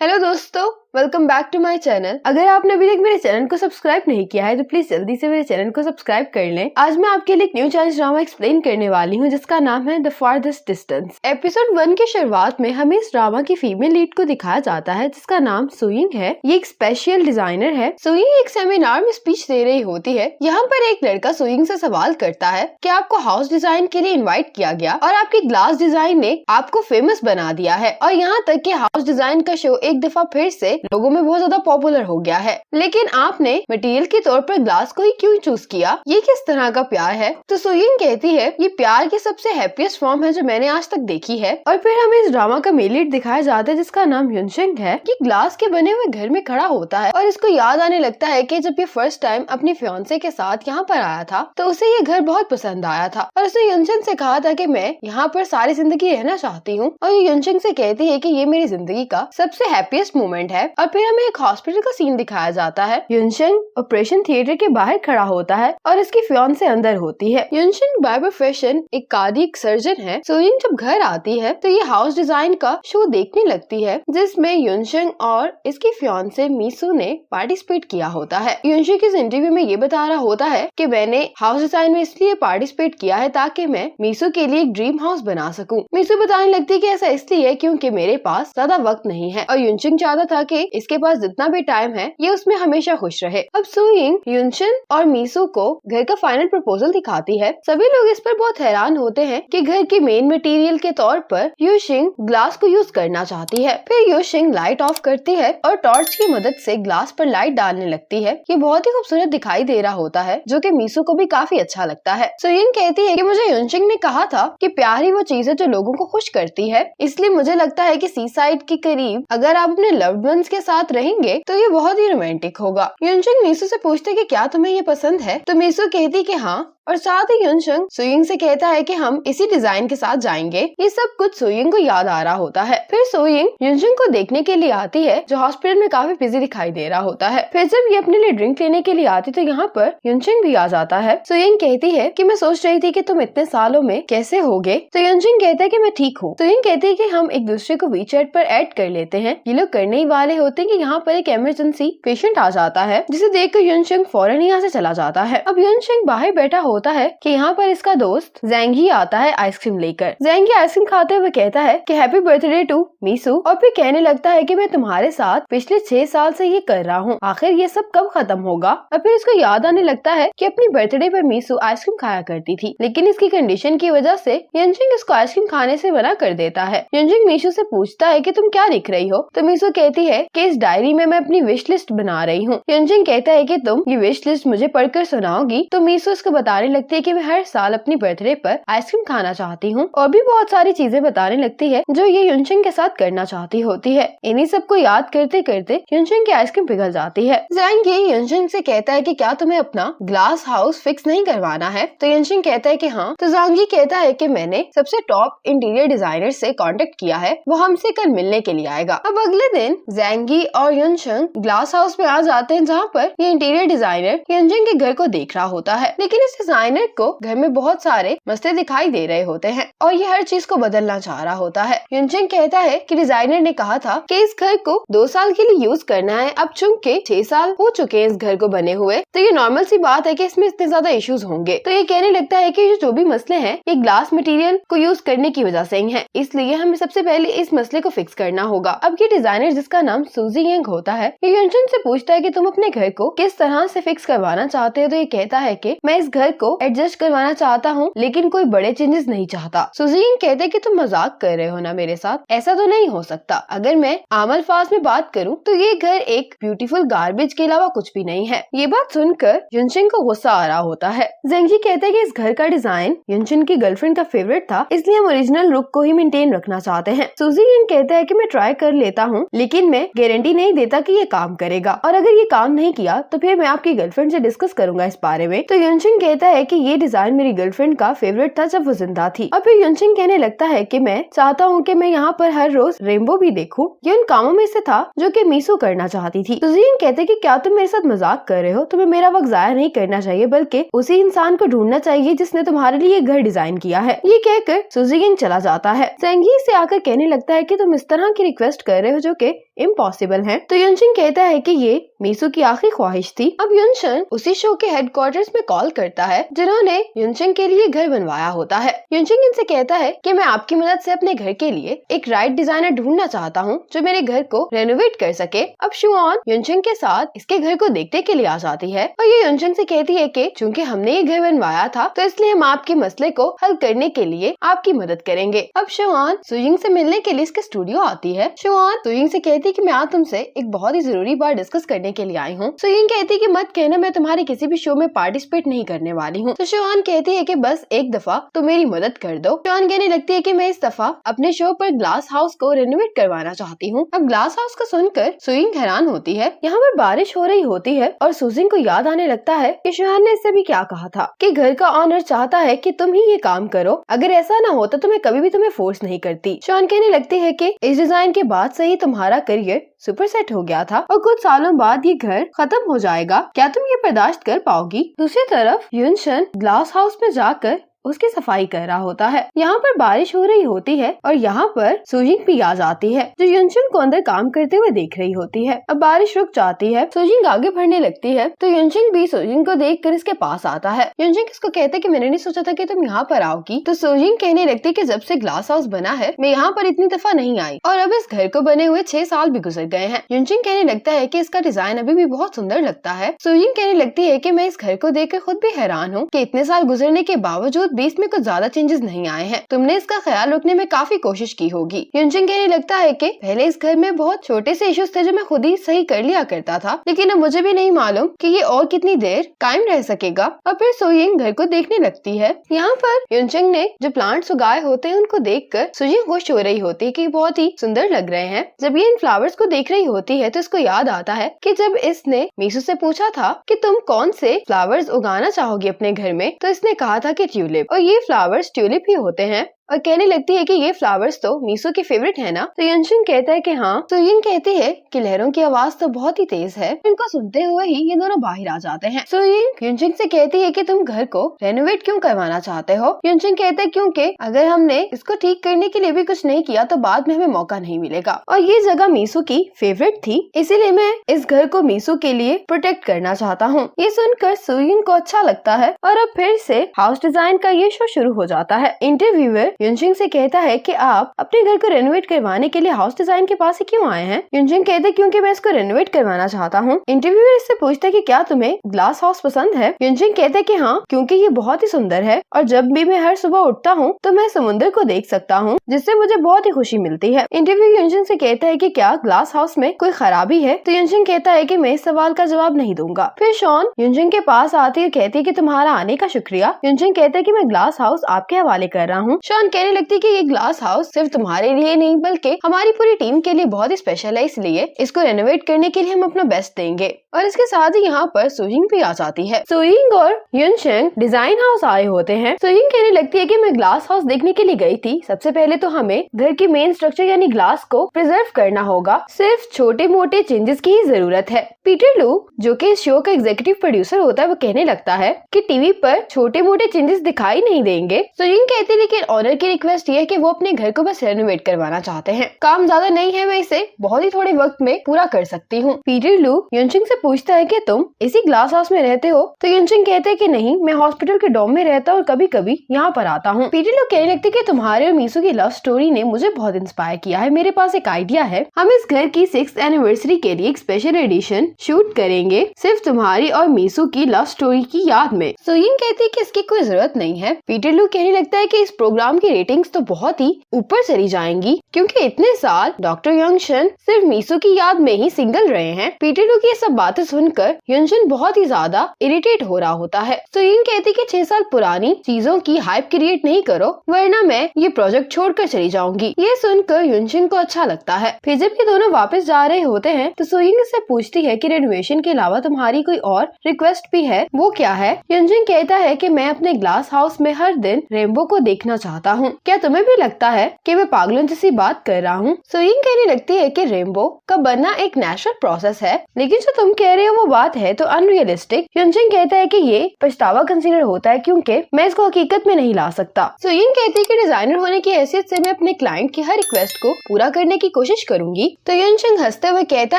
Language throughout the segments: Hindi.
हेलो दोस्तों, welcome back to my channel. अगर आपने अभी तक मेरे चैनल को सब्सक्राइब नहीं किया है तो प्लीज जल्दी से मेरे चैनल को सब्सक्राइब कर लें। आज मैं आपके लिए एक न्यू चाइनीज ड्रामा एक्सप्लेन करने वाली हूँ जिसका नाम है द फारदेस्ट डिस्टेंस। एपिसोड 1 की शुरुआत में हमें इस ड्रामा की फीमेल लीड को दिखाया जाता है जिसका नाम सुयिंग है। ये एक स्पेशल डिजाइनर है। सुयिंग एक सेमिनार में स्पीच दे रही होती है। यहाँ पर एक लड़का सुयिंग से सवाल करता है कि आपको हाउस डिजाइन के लिए इन्वाइट किया गया और आपकी ग्लास डिजाइन ने आपको फेमस बना दिया है और यहाँ तक कि हाउस डिजाइन का शो एक दफा फिर से लोगों में बहुत ज्यादा पॉपुलर हो गया है, लेकिन आपने मटेरियल के तौर पर ग्लास को ही क्यों चूज किया? ये किस तरह का प्यार है? तो सुयिंग कहती है ये प्यार की सबसे हैप्पीएस्ट फॉर्म है जो मैंने आज तक देखी है। और फिर हमें इस ड्रामा का मेन लीड दिखाया जाता है जिसका नाम युनशिंग है। ये ग्लास के बने हुए घर में खड़ा होता है और इसको याद आने लगता है कि जब ये फर्स्ट टाइम अपनी फियांसे के साथ यहाँ पर आया था तो उसे ये घर बहुत पसंद आया था और उसने युनशिंग से कहा था कि मैं यहाँ पर सारी जिंदगी रहना चाहती हूँ। और ये युनशिंग से कहती है कि ये मेरी जिंदगी का सबसे हैप्पीएस्ट मोमेंट है। और फिर हमें एक हॉस्पिटल का सीन दिखाया जाता है। युनशिंग ऑपरेशन थिएटर के बाहर खड़ा होता है और इसकी फियांसे अंदर होती है। युनशिंग बाय प्रोफेशन एक कार्डियक सर्जन है। सुयिंग जब घर आती है तो ये हाउस डिजाइन का शो देखने लगती है जिसमें युनशिंग और इसकी फियांसे मीसू ने पार्टिसिपेट किया होता है। युनशिंग इस इंटरव्यू में ये बता रहा होता है कि मैंने हाउस डिजाइन में इसलिए पार्टिसिपेट किया है ताकि मैं मीसू के लिए एक ड्रीम हाउस बना सकूं। मीसू बताने लगती है कि ऐसा इसलिए क्योंकि मेरे पास ज्यादा वक्त नहीं है और युनशिंग चाहता था कि इसके पास जितना भी टाइम है ये उसमें हमेशा खुश रहे। अब सुयिंग युनशिंग और मीसू को घर का फाइनल प्रपोजल दिखाती है। सभी लोग इस पर बहुत हैरान होते हैं कि घर के मेन मटेरियल के तौर पर युनशिंग ग्लास को यूज करना चाहती है। फिर युनशिंग लाइट ऑफ करती है और टॉर्च की मदद से ग्लास पर लाइट डालने लगती है। ये बहुत ही खूबसूरत दिखाई दे रहा होता है जो कि मीसू को भी काफी अच्छा लगता है। सुयिंग कहती है कि मुझे युनशिंग ने कहा था कि प्यार ही वो चीज है जो लोगों को खुश करती है, इसलिए मुझे लगता है कि सी साइड के करीब अगर आप अपने लव्ड वंस के साथ रहेंगे तो ये बहुत ही रोमांटिक होगा। युनशिंग मीसू से पूछते कि क्या तुम्हें ये पसंद है तो मीसू कहती कि हाँ और साथ ही युनशिंग सुयिंग से कहता है कि हम इसी डिजाइन के साथ जाएंगे। ये सब कुछ सुयिंग को याद आ रहा होता है। फिर सुयिंग युनशिंग को देखने के लिए आती है जो हॉस्पिटल में काफी बिजी दिखाई दे रहा होता है। फिर जब ये अपने लिए ड्रिंक लेने के लिए आती तो यहाँ पर युनशिंग भी आ जाता है। सुयिंग कहती है कि मैं सोच रही थी कि तुम इतने सालों में कैसे होगे तो युनशिंग कहता है कि मैं ठीक हूँ। सुयिंग कहती है कि हम एक दूसरे को वीचैट पर ऐड कर लेते हैं। ये लोग करने ही वाले होते हैं कि यहाँ पर एक इमरजेंसी पेशेंट आ जाता है जिसे देखकर युनशिंग फौरन यहाँ से चला जाता है। अब युनशिंग बाहर बैठा होता है कि यहाँ पर इसका दोस्त ज़ैंगी आता है आइसक्रीम लेकर। ज़ैंगी आइसक्रीम खाते हुए कहता है कि हैप्पी बर्थडे टू मीसू और फिर कहने लगता है कि मैं तुम्हारे साथ पिछले 6 साल से ये कर रहा हूँ, आखिर ये सब कब खत्म होगा? और फिर इसको याद आने लगता है कि अपनी बर्थडे पर मीसू आइसक्रीम खाया करती थी, लेकिन इसकी कंडीशन की वजह से युनशिंग इसको आइसक्रीम खाने से मना कर देता है। युनशिंग मीसू से पूछता है कि तुम क्या लिख रही हो तो मीसू कहती है कि इस डायरी में मैं अपनी विश लिस्ट बना रही हूँ। युनशिंग कहता है कि तुम ये विश लिस्ट मुझे पढ़कर सुनाओगी तो मीसू इसको बताने लगती है कि मैं हर साल अपनी बर्थडे पर आइसक्रीम खाना चाहती हूँ और भी बहुत सारी चीजें बताने लगती है जो ये युनशिंग के साथ करना चाहती होती है। इन्हीं सबको याद करते करते युनशिंग की आइसक्रीम पिघल जाती है। ज़ैंगी युनशिंग से कहता है कि क्या तुम्हें अपना ग्लास हाउस फिक्स नहीं करवाना है तो युनशिंग कहता है कि हाँ। तो ज़ैंगी कहता है कि मैंने सबसे टॉप इंटीरियर डिजाइनर से कांटेक्ट किया है, वो हमसे कल मिलने के लिए आएगा। अब अगले दिन ज़ैंगी और युनशिंग ग्लास हाउस में आ जाते हैं जहाँ पर ये इंटीरियर डिजाइनर युनशिंग के घर को देख रहा होता है, लेकिन इस डिजाइनर को घर में बहुत सारे मसले दिखाई दे रहे होते हैं और ये हर चीज को बदलना चाह रहा होता है। युनशिंग कहता है कि डिजाइनर ने कहा था कि इस घर को 2 साल के लिए यूज करना है, अब चूंकि 6 साल हो चुके हैं इस घर को बने हुए तो ये नॉर्मल सी बात है कि इसमें इतने ज्यादा इश्यूज होंगे। तो ये कहने लगता है कि जो भी मसले हैं ये ग्लास मटेरियल को यूज करने की वजह से ही है, इसलिए हमें सबसे पहले इस मसले को फिक्स करना होगा। अब ये डिजाइनर जिसका नाम सूजी यंग होता है ये युनशिंग से पूछता है कि तुम अपने घर को किस तरह से फिक्स करवाना चाहते हो तो ये कहता है कि मैं इस घर को एडजस्ट करवाना चाहता हूँ लेकिन कोई बड़े चेंजेस नहीं चाहता। सुजीन कहते कि तुम मजाक कर रहे हो ना मेरे साथ, ऐसा तो नहीं हो सकता। अगर मैं आमल फाज में बात करूं तो ये घर एक ब्यूटीफुल गार्बेज के अलावा कुछ भी नहीं है। ये बात सुनकर युनशिंग को गुस्सा आ रहा होता है। ज़ैंगी कहते हैं कि इस घर का डिजाइन युनशिंग की गर्लफ्रेंड का फेवरेट था, इसलिए हम ओरिजिनल लुक को ही मेंटेन रखना चाहते हैं। सुजीन कहता है कि मैं ट्राई कर लेता हूँ लेकिन मैं गारंटी नहीं देता कि ये काम करेगा और अगर ये काम नहीं किया तो फिर मैं आपकी गर्लफ्रेंड से डिस्कस करूंगा इस बारे में। तो युनशिंग कहता है कि ये डिजाइन मेरी गर्लफ्रेंड का फेवरेट था जब वो जिंदा थी। और फिर युनशिंग कहने लगता है कि मैं चाहता हूँ कि मैं यहाँ पर हर रोज रेनबो भी देखूं। ये उन कामों में से था जो कि मीसू करना चाहती थी। सुजीन कहते कि क्या तुम मेरे साथ मजाक कर रहे हो, तुम्हें मेरा वक्त जाया नहीं करना चाहिए बल्कि उसी इंसान को ढूंढना चाहिए जिसने तुम्हारे लिए घर डिजाइन किया है। ये कहकर सुजीन चला जाता है। सेंगी से आकर कहने लगता है कि तुम इस तरह की रिक्वेस्ट कर रहे हो जो कि इम्पॉसिबल है। तो युनशिंग कहता है कि ये मीसू की आखिरी ख्वाहिश थी। अब युनशिंग उसी शो के हेडक्वार्टर्स में कॉल करता है जिन्होंने युनशिंग के लिए घर बनवाया होता है। युनशिंग इनसे कहता है कि मैं आपकी मदद से अपने घर के लिए एक राइट डिजाइनर ढूंढना चाहता हूँ जो मेरे घर को रेनोवेट कर सके। अब शुआन युनशिंग के साथ इसके घर को देखने के लिए आ जाती है और ये युनशिंग से कहती है कि चूंकि हमने ये घर बनवाया था तो इसलिए हम आपके मसले को हल करने के लिए आपकी मदद करेंगे। अब शुआन सुजिंग से मिलने के लिए इसके स्टूडियो आती है। शुआन सुजिंग से कहती है कि मैं आज तुमसे एक बहुत ही जरूरी बात डिस्कस करने के लिए आई हूँ। सुजिंग कहती है कि मत कहना मैं तुम्हारे किसी भी शो में पार्टिसिपेट नहीं करने वाली हूँ। तो शुआन कहती है कि बस एक दफा तो मेरी मदद कर दो। शुआन कहने लगती है कि मैं इस दफा अपने शो पर ग्लास हाउस को रेनोवेट करवाना चाहती हूँ। अब ग्लास हाउस को सुनकर सुजिंग हैरान होती है। यहाँ पर बारिश हो रही होती है और सुजिंग को याद आने लगता है कि शुआन ने इससे भी क्या कहा था कि घर का ऑनर चाहता है कि तुम ही ये काम करो, अगर ऐसा ना होता तो मैं कभी भी तुम्हें फोर्स नहीं करती। शुआन कहने लगती है कि इस डिजाइन के बाद से ही तुम्हारा करियर सुपर सेट हो गया था और कुछ सालों बाद ये घर खत्म हो जाएगा, क्या तुम ये बर्दाश्त कर पाओगी। दूसरी तरफ युनशन ग्लास हाउस में जाकर उसकी सफाई कर रहा होता है। यहाँ पर बारिश हो रही होती है और यहाँ पर सुजिंग भी आ जाती है जो युनशन को अंदर काम करते हुए देख रही होती है। अब बारिश रुक जाती है, सुजिंग आगे बढ़ने लगती है तो युनशिंग भी सुजिंग को देखकर इसके पास आता है। युनशिंग इसको कहते कि मैंने नहीं सोचा था कि तुम यहाँ पर आओगी। तो सुजिंग कहने लगती कि जब से ग्लास हाउस बना है मैं यहाँ पर इतनी दफा नहीं आई और अब इस घर को बने हुए 6 साल भी गुजर गए हैं। युनशिंग कहने लगता है कि इसका डिजाइन अभी भी बहुत सुंदर लगता है। सुजिंग कहने लगती है कि मैं इस घर को देखकर खुद भी हैरान हूँ कि इतने साल गुजरने के बावजूद बीच में कुछ ज्यादा चेंजेस नहीं आए हैं। तुमने इसका ख्याल रखने में काफी कोशिश की होगी। युनशिंग कहने लगता है कि पहले इस घर में बहुत छोटे से इश्यूज थे जो मैं खुद ही सही कर लिया करता था, लेकिन अब मुझे भी नहीं मालूम कि ये और कितनी देर कायम रह सकेगा। और फिर सुजिंग घर को देखने लगती है। यहाँ पर युनशिंग ने जो प्लांट्स उगाए होते हैं उनको देखकर सुजिंग खुश हो रही होती है कि बहुत ही सुंदर लग रहे हैं। जब ये इन फ्लावर्स को देख रही होती है तो इसको याद आता है कि जब इसने मीसू से पूछा था कि तुम कौन से फ्लावर्स उगाना चाहोगी अपने घर में, तो इसने कहा था कि ट्यूलिप, और ये फ्लावर्स ट्यूलिप ही होते हैं। और कहने लगती है कि ये फ्लावर्स तो मीसू के फेवरेट है ना। तो युनशिंग कहता है कि हाँ। तो युन कहती है कि लहरों की आवाज तो बहुत ही तेज है। इनको सुनते हुए ही ये दोनों बाहर आ जाते हैं। तो युनशिंग से कहती है कि तुम घर को रेनोवेट क्यों करवाना चाहते हो। युनशिंग कहते हैं क्योंकि अगर हमने इसको ठीक करने के लिए भी कुछ नहीं किया तो बाद में हमें मौका नहीं मिलेगा, और ये जगह मीसू की फेवरेट थी, इसीलिए मैं इस घर को मीसू के लिए प्रोटेक्ट करना चाहता हूँ। ये सुनकर सुयुन को अच्छा लगता है और अब फिर से हाउस डिजाइन का ये शो शुरू हो जाता है। इंटरव्यूअर युनशिंग से कहता है कि आप अपने घर को रेनोवेट करवाने के लिए हाउस डिजाइन के पास ही क्यों आए हैं। युनशिंग कहते हैं क्योंकि मैं इसको रेनोवेट करवाना चाहता हूँ। इंटरव्यूअर इससे पूछता है कि क्या तुम्हें ग्लास हाउस पसंद है। युनशिंग कहते हैं कि हाँ, क्योंकि ये बहुत ही सुंदर है और जब भी मैं हर सुबह उठता हूँ तो मैं समुद्र को देख सकता हूँ, जिससे मुझे बहुत ही खुशी मिलती है। इंटरव्यू युनशिंग से कहता है कि क्या ग्लास हाउस में कोई खराबी है। तो युनशिंग कहता है कि मैं इस सवाल का जवाब नहीं दूंगा। फिर शॉन युनशिंग के पास आती है और कहती है कि तुम्हारा आने का शुक्रिया। युनशिंग कहता है कि मैं ग्लास हाउस आपके हवाले कर रहा हूँ। शॉन कहने लगती है कि ये ग्लास हाउस सिर्फ तुम्हारे लिए नहीं बल्कि हमारी पूरी टीम के लिए बहुत ही स्पेशल है, इसलिए इसको रेनोवेट करने के लिए हम अपना बेस्ट देंगे। और इसके साथ ही यहाँ पर सुजिंग भी आ जाती है। सुजिंग और युनशिंग डिजाइन हाउस आए होते हैं। सुजिंग कहने लगती है कि मैं ग्लास हाउस देखने के लिए गई थी। सबसे पहले तो हमें घर की मेन स्ट्रक्चर यानी ग्लास को प्रिजर्व करना होगा, सिर्फ छोटे मोटे चेंजेस की ही जरूरत है। पीटर लू जो कि इस शो का एग्जीक्यूटिव प्रोड्यूसर होता है वो कहने लगता है कि टीवी पर छोटे मोटे चेंजेस दिखाई नहीं देंगे। सुजिंग कहती है लेकिन ऑनर की रिक्वेस्ट ये है कि वो अपने घर को बस रेनोवेट करवाना चाहते हैं, काम ज्यादा नहीं है, मैं इसे बहुत ही थोड़े वक्त में पूरा कर सकती हूँ। पीटर लू युनशिंग से पूछता है कि तुम इसी ग्लास हाउस में रहते हो। तो युनशिंग कहते हैं कि नहीं, मैं हॉस्पिटल के डॉम में रहता हूँ और कभी कभी यहाँ पर आता हूँ। पीटर लू कहने लगते कि तुम्हारे और मीसू की लव स्टोरी ने मुझे बहुत इंस्पायर किया है। मेरे पास एक आइडिया है, हम इस घर की 6th एनिवर्सरी के लिए एक स्पेशल एडिशन शूट करेंगे सिर्फ तुम्हारी और मीसू की लव स्टोरी की याद में। सुजिंग कहती है कि इसकी कोई जरूरत नहीं है। पीटर लू कहने लगता है कि इस प्रोग्राम की रेटिंग्स तो बहुत ही ऊपर चली जाएंगी, क्योंकि इतने साल डॉक्टर यंगशन सिर्फ मीसू की याद में ही सिंगल रहे हैं। पीटर डू की ये सब बातें सुनकर यंगशन बहुत ही ज्यादा इरिटेट हो रहा होता है। सोइंग कहती कि 6 साल पुरानी चीजों की हाइप क्रिएट नहीं करो, वरना मैं ये प्रोजेक्ट छोड़कर चली जाऊंगी। ये सुनकर यंगशन को अच्छा लगता है। फिर जब ये दोनों वापस जा रहे होते हैं तो सोइंग से पूछती है कि रेनोवेशन के अलावा तुम्हारी कोई और रिक्वेस्ट भी है, वो क्या है? यंगशन कहता है कि मैं अपने ग्लास हाउस में हर दिन रेनबो को देखना चाहता हूँ। क्या तुम्हें भी लगता है कि मैं पागलों जैसी बात कर रहा हूँ? सोइंग कहने लगती है कि रेनबो का बनना एक नेचुरल प्रोसेस है, लेकिन जो तुम कह रहे हो वो बात है तो अनरियलिस्टिक। यंगशन कहता है कि ये पछतावा कंसीडर होता है क्योंकि मैं इसको हकीकत में नहीं ला सकता। सोइंग कहती है कि डिजाइनर होने की हैसियत से मैं अपने क्लाइंट की हर रिक्वेस्ट को पूरा करने की कोशिश करूंगी। तो यंगशन हंसते हुए कहता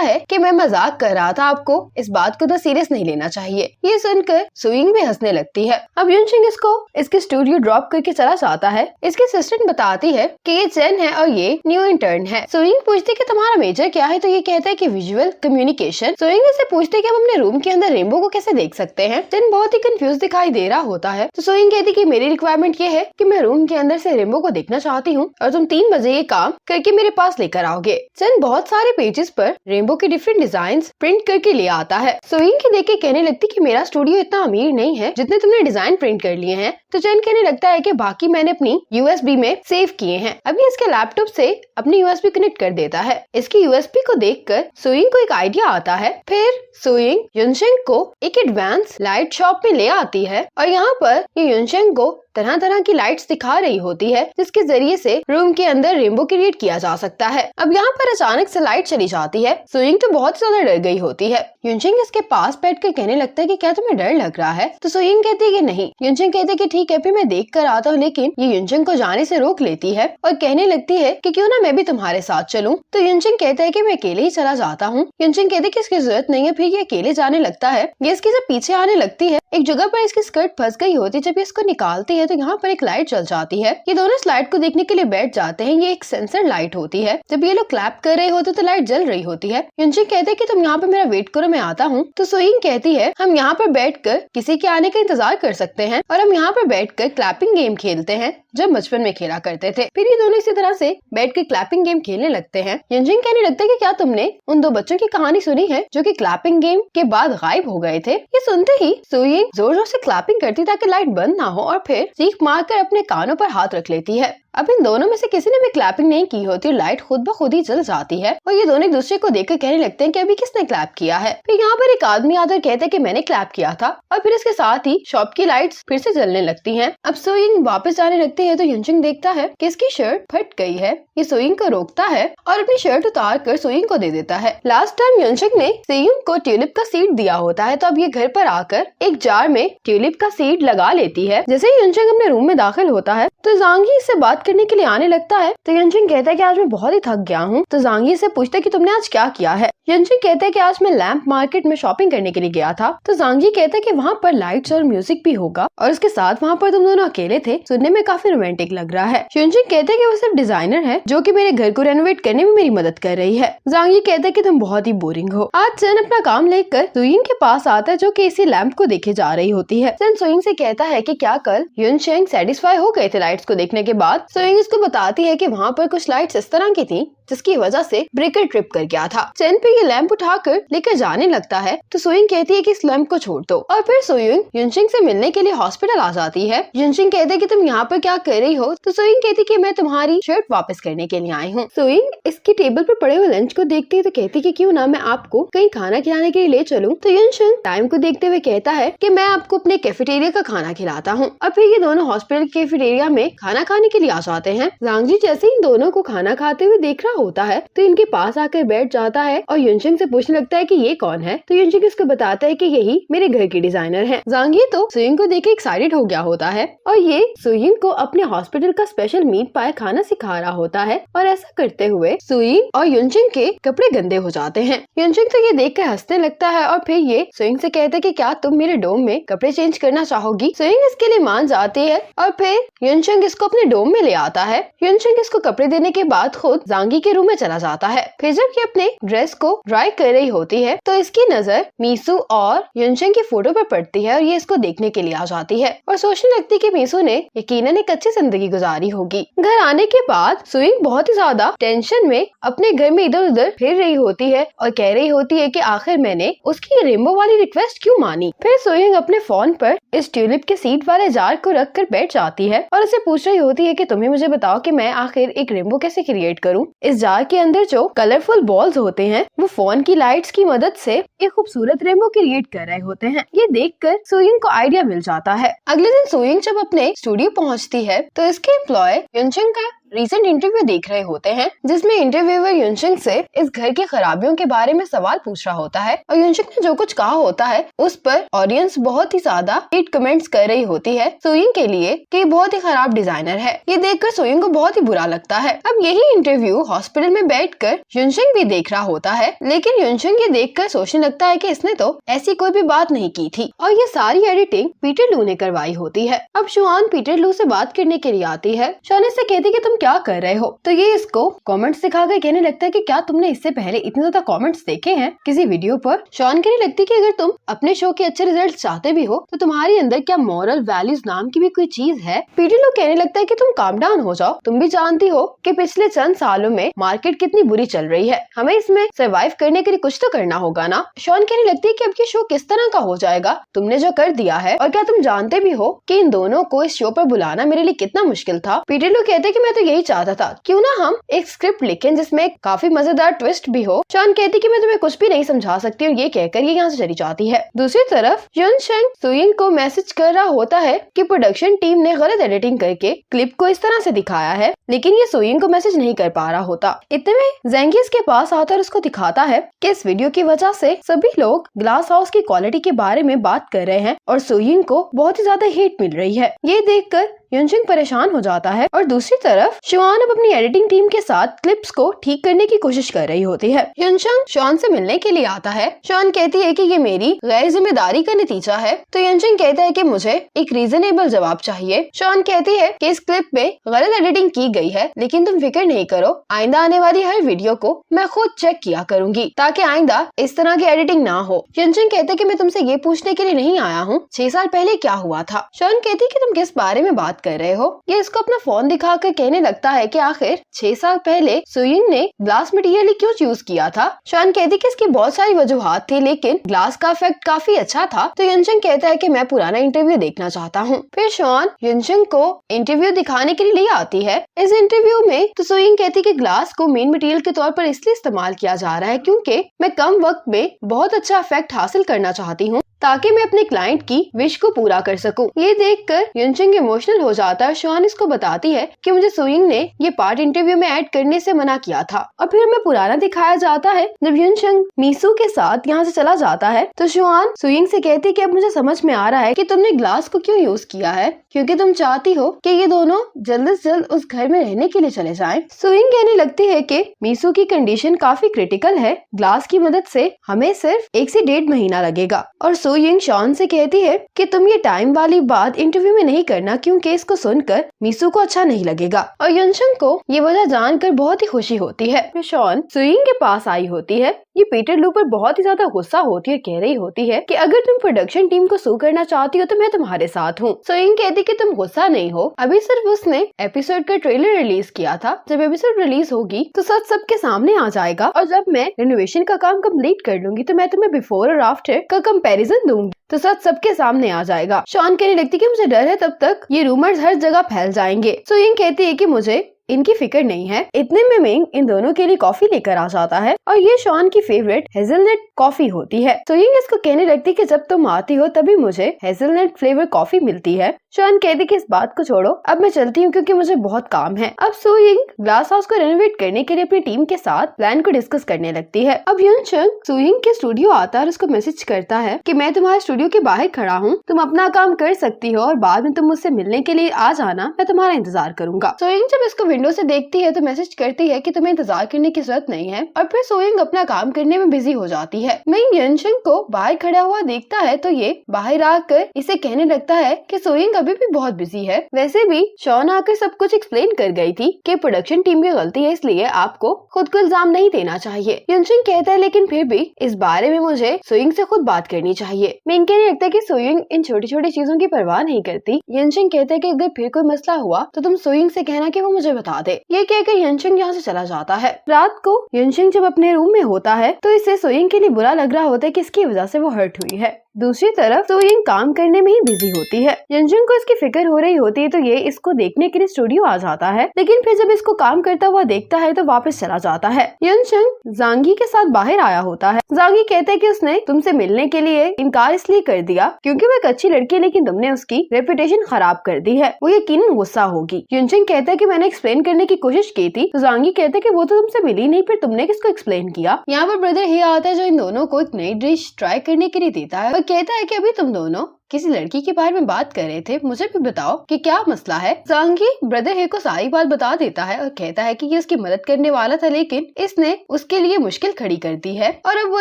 है कि मैं मजाक कर रहा था, आपको इस बात को तो सीरियस नहीं लेना चाहिए। ये सुनकर सोइंग भी हंसने लगती है। अब यंगशन इसको इसके स्टूडियो ड्रॉप करके चला जाता है। इसकी असिस्टेंट बताती है कि ये चेन है और ये न्यू इंटर्न है। सोइंग पूछती है कि तुम्हारा मेजर क्या है, तो ये कहता है कि विजुअल कम्युनिकेशन। सोइंग इससे पूछती है कि हम अपने रूम के अंदर रेनबो को कैसे देख सकते हैं। चेन बहुत ही कंफ्यूज दिखाई दे रहा होता है। तो सोइंग कहती है कि मेरी रिक्वायरमेंट ये है कि मैं रूम के अंदर से रेनबो को देखना चाहती हूँ और तुम 3 बजे ये काम करके मेरे पास लेकर आओगे। चेन बहुत सारे पेजेस पर रेनबो के डिफरेंट डिजाइन प्रिंट करके ले आता है। सोइंग की देख के कहने लगती कि मेरा स्टूडियो इतना अमीर नहीं है जितने तुमने डिजाइन प्रिंट कर लिए हैं। तो चेन कहने लगता है कि बाकी मैंने अपनी यूएसबी में सेव किए हैं। अभी इसके लैपटॉप से अपनी यूएसबी कनेक्ट कर देता है। इसकी यूएसबी को देखकर सोइंग को एक आइडिया आता है। फिर सोइंग यंगशन को एक एडवांस लाइट शॉप में ले आती है और यहाँ पर ये यंगशन को तरह तरह की लाइट्स दिखा रही होती है, जिसके जरिए से रूम के अंदर रेनबो क्रिएट किया जा सकता है। अब यहाँ पर अचानक से लाइट चली जाती है। सोइंग तो बहुत ज्यादा डर गई होती है। यंगशन इसके पास बैठकर कहने लगता है कि क्या तुम्हें डर लग रहा है? तो सोइंग कहती है कि नहीं। यंगशन कहते हैं कि ठीक है, फिर मैं देख कर आता हूँ, लेकिन ये यंगशन को जाने से रोक लेती है और कहने लगती है कि क्यों ना मैं भी तुम्हारे साथ चलूं। तो यंगशन कहता है कि मैं अकेले ही चला जाता हूँ। यंगशन कहते हैं कि इसकी जरूरत नहीं है। फिर ये अकेले जाने लगता है। ये इसके जब पीछे आने लगती है, एक जगह पर इसकी स्कर्ट फंस गई होती है। जब इसको निकालती है तो यहाँ पर एक लाइट जल जाती है। ये दोनों इस लाइट को देखने के लिए बैठ जाते हैं। ये एक सेंसर लाइट होती है। जब ये लोग क्लैप कर रहे होते तो लाइट जल रही होती है। यंगशन कहते हैं कि तुम यहाँ पर मेरा वेट करो, मैं आता हूँ। तो सोइंग कहती है हम यहाँ पर बैठकर किसी के आने का इंतजार कर सकते हैं और हम यहाँ पर बैठकर क्लैपिंग गेम खेलते हैं, जब बचपन में खेला करते थे। फिर ये दोनों इसी तरह से बैठकर क्लैपिंग गेम खेलने लगते हैं। यंगशन कहने लगता है कि क्या तुमने उन 2 बच्चों की कहानी सुनी है जो कि क्लैपिंग गेम के बाद गायब हो गए थे? ये सुनते ही सोइंग जोर जोर से क्लैपिंग करती ताकि लाइट बंद ना हो और फिर चीख मारकर अपने कानों पर हाथ रख लेती है। अब इन दोनों में से किसी ने भी क्लैपिंग नहीं की होती, लाइट खुद ब खुद ही जल जाती है और ये दोनों एक दूसरे को देखकर कहने लगते हैं कि अभी किसने क्लैप किया है। फिर यहाँ पर एक आदमी आकर कहता है कि मैंने क्लैप किया था और फिर इसके साथ ही शॉप की लाइट्स फिर से जलने लगती हैं। अब सोइंग वापस जाने लगती है तो यंगशन देखता है कि इसकी शर्ट फट गई है। ये सोइंग को रोकता है और अपनी शर्ट उतार कर सोइंग को दे देता है। लास्ट टाइम यंगशन ने सोइंग को ट्यूलिप का सीड दिया होता है, तो अब ये घर पर आकर एक जार में ट्यूलिप का सीड लगा लेती है। जैसे ही यंगशन अपने रूम में दाखिल होता है तो जांगी इससे बात करने के लिए आने लगता है। तो यंगशन कहता है कि आज मैं बहुत ही थक गया हूँ। तो जांगी से पूछता है कि तुमने आज क्या किया है? यंगशन कहता है कि आज मैं लैंप मार्केट में शॉपिंग करने के लिए गया था। तो जांगी कहता है कि वहाँ पर लाइट्स और म्यूजिक भी होगा और उसके साथ वहाँ पर तुम दोनों अकेले थे, सुनने में काफी रोमांटिक लग रहा है। यंगशन कहते हैं कि वो सिर्फ डिजाइनर है जो कि मेरे घर को रेनोवेट करने में मेरी मदद कर रही है। जांगी कहता है कि तुम बहुत ही बोरिंग हो। आज चन अपना काम लेकर सोइंग के पास आता है जो कि इसी लैंप को देखे जा रही होती है। चन सोइंग से कहता है कि क्या कल यंगशन सेटिस्फाई हो गए थे लाइट्स को देखने के बाद? सोइंग इसको बताती है कि वहाँ पर कुछ लाइट्स इस तरह की थी जिसकी वजह से ब्रेकर ट्रिप कर गया था। चेन पे ये लैंप उठाकर लेकर जाने लगता है तो सोइंग कहती है कि इस लैंप को छोड़ दो और फिर सोइंग यंगशन से मिलने के लिए हॉस्पिटल आ जाती है। यंगशन कहते हैं कि तुम यहाँ पर क्या कर रही हो? तो सोइंग कहती है कि मैं तुम्हारी शर्ट वापस करने के लिए आई हूँ। सोइंग इसकी टेबल पर पड़े हुए लंच को देखती है तो कहती है कि क्यों ना मैं आपको कहीं खाना खिलाने के लिए ले चलूं। तो यंगशन टाइम को देखते हुए कहता है कि मैं आपको अपने कैफेटेरिया का खाना खिलाता हूँ। और फिर ये दोनों हॉस्पिटल कैफेटेरिया में खाना खाने के लिए आ जाते हैं। जांगी जैसे इन दोनों को खाना खाते हुए देख रहा होता है तो इनके पास आकर बैठ जाता है और यंगशन से पूछने लगता है कि ये कौन है? तो यंगशन इसको बताता है कि यही मेरे घर की डिजाइनर है। जांगी तो सोइंग को देख एक्साइटेड हो गया होता है और ये सोइंग को अपने हॉस्पिटल का स्पेशल मीट पाई खाना सिखा रहा होता है और ऐसा करते हुए सोइंग और यंगशन के कपड़े गंदे हो जाते हैं। यंगशन तो ये देख कर हंसने लगता है और फिर ये सोइंग से कहता है कि क्या तुम मेरे डोम में कपड़े चेंज करना चाहोगी? सोइंग इसके लिए मान जाती है और फिर यंगशन इसको अपने डोम में ले आता है। युनचंग इसको कपड़े देने के बाद खुद जांगी के रूम में चला जाता है। फिर जब ये अपने ड्रेस को ड्राई कर रही होती है तो इसकी नजर मीसू और युनचंग की फोटो पर पड़ती है और ये इसको देखने के लिए आ जाती है और सोचने लगती है कि मीसू ने यकीनन एक अच्छी जिंदगी गुजारी होगी। घर आने के बाद सुइंग बहुत ही ज्यादा टेंशन में अपने घर में इधर उधर फिर रही होती है और कह रही होती है कि आखिर मैंने उसकी रेनबो वाली रिक्वेस्ट क्यों मानी। फिर सुइंग अपने फोन पर इस ट्यूलिप के सीड वाले जार को रख कर बैठ जाती है और उसे पूछ रही होती है कि तुम्हें मुझे बताओ कि मैं आखिर एक रेनबो कैसे क्रिएट करूं। इस जार के अंदर जो कलरफुल बॉल्स होते हैं वो फोन की लाइट्स की मदद से एक खूबसूरत रेनबो क्रिएट कर रहे होते हैं। ये देखकर सुइंग को आइडिया मिल जाता है। अगले दिन सुइंग जब अपने स्टूडियो पहुंचती है तो इसके एम्प्लॉय युनचंग का रीसेंट इंटरव्यू देख रहे होते हैं जिसमें इंटरव्यूअर युनचंग से इस घर की खराबियों के बारे में सवाल पूछ रहा होता है और युनचंग ने जो कुछ कहा होता है उस पर ऑडियंस बहुत ही ज्यादा हेट कमेंट्स कर रही होती है सुइंग के लिए कि बहुत ही खराब डिजाइनर है। ये देखकर सुइंग को बहुत ही बुरा लगता है। अब यही इंटरव्यू हॉस्पिटल में बैठकर युनचंग भी देख रहा होता है, लेकिन युनचंग ये देखकर सोचने लगता है कि इसने तो ऐसी कोई भी बात नहीं की थी और ये सारी एडिटिंग पीटर लू ने करवाई होती है। अब शुआन पीटर लू से बात करने के लिए आती है। शॉन इससे कहती है कि तुम क्या कर रहे हो, तो ये इसको कमेंट्स दिखाकर कहने लगता है कि क्या तुमने इससे पहले इतने ज्यादा कमेंट्स देखे हैं किसी वीडियो पर। शॉन कहने लगती है कि अगर तुम अपने शो के अच्छे रिजल्ट चाहते भी हो तो तुम्हारे अंदर क्या मॉरल वैल्यूज नाम की भी कोई चीज है। पीटर लू कहने लगता है कि तुम काम डाउन हो जाओ, तुम भी जानती हो कि पिछले चंद सालों में मार्केट कितनी बुरी चल रही है, हमें इसमें सर्वाइव करने के लिए कुछ तो करना होगा ना। शॉन कहने लगती है कि अब ये शो किस तरह का हो जाएगा, तुमने जो कर दिया है, और क्या तुम जानते भी हो कि इन दोनों को इस शो पर बुलाना मेरे लिए कितना मुश्किल था। पीटर लू कहते कि मैं तो यही चाहता था, क्यों ना हम एक स्क्रिप्ट लिखें जिसमें काफी मजेदार ट्विस्ट भी हो। शॉन कहती कि मैं तुम्हें कुछ भी नहीं समझा सकती और ये कहकर ये यहाँ से चली जाती है। दूसरी तरफ युनचंग सुइंग को मैसेज कर रहा होता है कि प्रोडक्शन टीम ने गलत एडिटिंग करके क्लिप को इस तरह से दिखाया है, लेकिन ये सुइंग को मैसेज नहीं कर पा रहा होता। इतने में ज़ेंगी इसके पास आता और उसको दिखाता है कि इस वीडियो की वजह से सभी लोग ग्लास हाउस की क्वालिटी के बारे में बात कर रहे हैं और सुइंग को बहुत ही ज्यादा हेट मिल रही है। ये देखकर युनचंग परेशान हो जाता है और दूसरी तरफ शुआन अब अपनी एडिटिंग टीम के साथ क्लिप्स को ठीक करने की कोशिश कर रही होती है। युनचंग शॉन से मिलने के लिए आता है। शॉन कहती है कि ये मेरी गैर जिम्मेदारी का नतीजा है, तो युनचंग कहता है कि मुझे एक रीजनेबल जवाब चाहिए। शॉन कहती है कि इस क्लिप में गलत एडिटिंग की गई है, लेकिन तुम फिक्र नहीं करो, आइंदा आने वाली हर वीडियो को मैं खुद चेक किया करूंगी ताकि आइंदा इस तरह की एडिटिंग ना हो। युनचंग कहता है कि मैं तुमसे ये पूछने के लिए नहीं आया हूँ 6 साल पहले क्या हुआ था। शॉन कहती है कि तुम किस बारे में बात कर रहे हो। ये इसको अपना फोन दिखाकर कहने लगता है कि आखिर 6 साल पहले सुइंग ने ग्लास मटेरियल चूज किया था। शॉन कहती कि इसकी बहुत सारी वजूहात थी, लेकिन ग्लास का इफेक्ट काफी अच्छा था। तो युनचंग कहता है कि मैं पुराना इंटरव्यू देखना चाहता हूँ। फिर शॉन युनचंग को इंटरव्यू दिखाने के लिए आती है। इस इंटरव्यू में तो सुइंग कहती कि ग्लास को मेन मटेरियल के तौर पर इसलिए इस्तेमाल किया जा रहा है क्योंकि मैं कम वक्त में बहुत अच्छा इफेक्ट हासिल करना चाहती हूँ ताकि मैं अपने क्लाइंट की विश को पूरा कर सकूं। ये देखकर युनचंग इमोशनल हो जाता है। शॉन इसको बताती है कि मुझे सुइंग ने ये पार्ट इंटरव्यू में ऐड करने से मना किया था। और फिर हमें पुराना दिखाया जाता है जब युनचंग मीसू के साथ यहाँ से चला जाता है तो शॉन सुइंग से कहती है कि अब मुझे समझ में आ रहा है कि तुमने ग्लास को क्यों यूज किया है, क्योंकि तुम चाहती हो कि ये दोनों जल्द से जल्द उस घर में रहने के लिए चले जाएं। सुइंग कहने लगती है कि मीसू की कंडीशन काफी क्रिटिकल है, ग्लास की मदद से हमें सिर्फ 1 से 1.5 महीना लगेगा। और सुइंग शॉन से कहती है कि तुम ये टाइम वाली बात इंटरव्यू में नहीं करना क्योंकि इसको सुनकर मीसू को अच्छा नहीं लगेगा। और युनचंग को ये वजह जानकर बहुत ही खुशी होती है। फिर शॉन सुइंग के पास आई होती है। ये पीटर लू पर बहुत ही ज्यादा गुस्सा होती है, कह रही होती है कि अगर तुम प्रोडक्शन टीम को सू करना चाहती हो तो मैं तुम्हारे साथ हूँ। सुइंग कहती कि तुम गुस्सा नहीं हो, अभी सिर्फ उसने एपिसोड का ट्रेलर रिलीज किया था, जब एपिसोड रिलीज होगी तो सच सबके सामने आ जाएगा और जब मैं रिनोवेशन का काम कंप्लीट कर लूंगी तो मैं तुम्हें बिफोर और आफ्टर का कंपैरिजन दूंगी तो सच सबके सामने आ जाएगा। शॉन कहने लगती कि मुझे डर है तब तक ये रूमर्स हर जगह फैल जाएंगे। सुइंग कहती है कि मुझे इनकी फिक्र नहीं है। इतने में मिंग इन दोनों के लिए कॉफी लेकर आ जाता है और ये शॉन की फेवरेट हेजलनट कॉफी होती है। सुइंग इसको कहने लगती कि जब तुम आती हो तभी मुझे हेजलनट फ्लेवर कॉफी मिलती है। शॉन कहती कि इस बात को छोड़ो, अब मैं चलती हूँ क्योंकि मुझे बहुत काम है। अब सुइंग ग्लास हाउस को रेनोवेट करने के लिए अपनी टीम के साथ प्लान को डिस्कस करने लगती है। अब युनचंग सुइंग के स्टूडियो आता है और उसको मैसेज करता है कि मैं तुम्हारे स्टूडियो के बाहर खड़ा हूँ, तुम अपना काम कर सकती हो और बाद में तुम मुझसे मिलने के लिए आ जाना, मैं तुम्हारा इंतजार करूंगा। सुइंग जब इसको विंडो से देखती है तो मैसेज करती है कि तुम्हें इंतजार करने की जरूरत नहीं है और फिर सोइंग अपना काम करने में बिजी हो जाती है। मिंग यनशिंग को बाहर खड़ा हुआ देखता है तो ये बाहर आकर इसे कहने लगता है कि सोइंग अभी भी बहुत बिजी है। वैसे भी शॉन आकर सब कुछ एक्सप्लेन कर गई थी कि प्रोडक्शन टीम की गलती है, इसलिए आपको खुद को इल्जाम नहीं देना चाहिए। यनशिंग कहता है लेकिन फिर भी इस बारे में मुझे सोइंग से खुद बात करनी चाहिए। मिंग कहने लगता है कि सोइंग इन छोटी छोटी चीजों की परवाह नहीं करती। यनशिंग कहता है कि अगर फिर कोई मसला हुआ तो तुम सोइंग से कहना कि वो मुझे बता दे। ये कहकर यनशिंग यहाँ से चला जाता है। रात को यनशिंग जब अपने रूम में होता है तो इसे सोइंग के लिए बुरा लग रहा होता है कि इसकी वजह से वो हर्ट हुई है। दूसरी तरफ सोइंग काम करने में ही बिजी होती है। यनशिंग को इसकी फिक्र हो रही होती है तो ये इसको देखने के लिए स्टूडियो आ जाता है, लेकिन फिर जब इसको काम करता हुआ देखता है तो वापस चला जाता है। यनशिंग जांगी के साथ बाहर आया होता है। जांगी कहता है कि उसने तुमसे मिलने के लिए इनकार इसलिए कर दिया क्योंकि वो एक अच्छी लड़की है, लेकिन तुमने उसकी रेपुटेशन खराब कर दी है, वो यकीनन गुस्सा होगी। यनशिंग कहता है कि मैंने एक्सप्लेन करने की कोशिश की थी तो जांगी कहता है कि वो तो तुमसे मिली नहीं, फिर तुमने किसको एक्सप्लेन किया। यहाँ पर ब्रदर ही आता है जो इन दोनों को एक नई डिश ट्राई करने के लिए देता है और कहता है कि अभी तुम दोनों किसी लड़की के बारे में बात कर रहे थे, मुझे भी बताओ कि क्या मसला है। जांगी ब्रदर हे को सारी बात बता देता है और कहता है कि ये उसकी मदद करने वाला था, लेकिन इसने उसके लिए मुश्किल खड़ी कर दी है और अब वो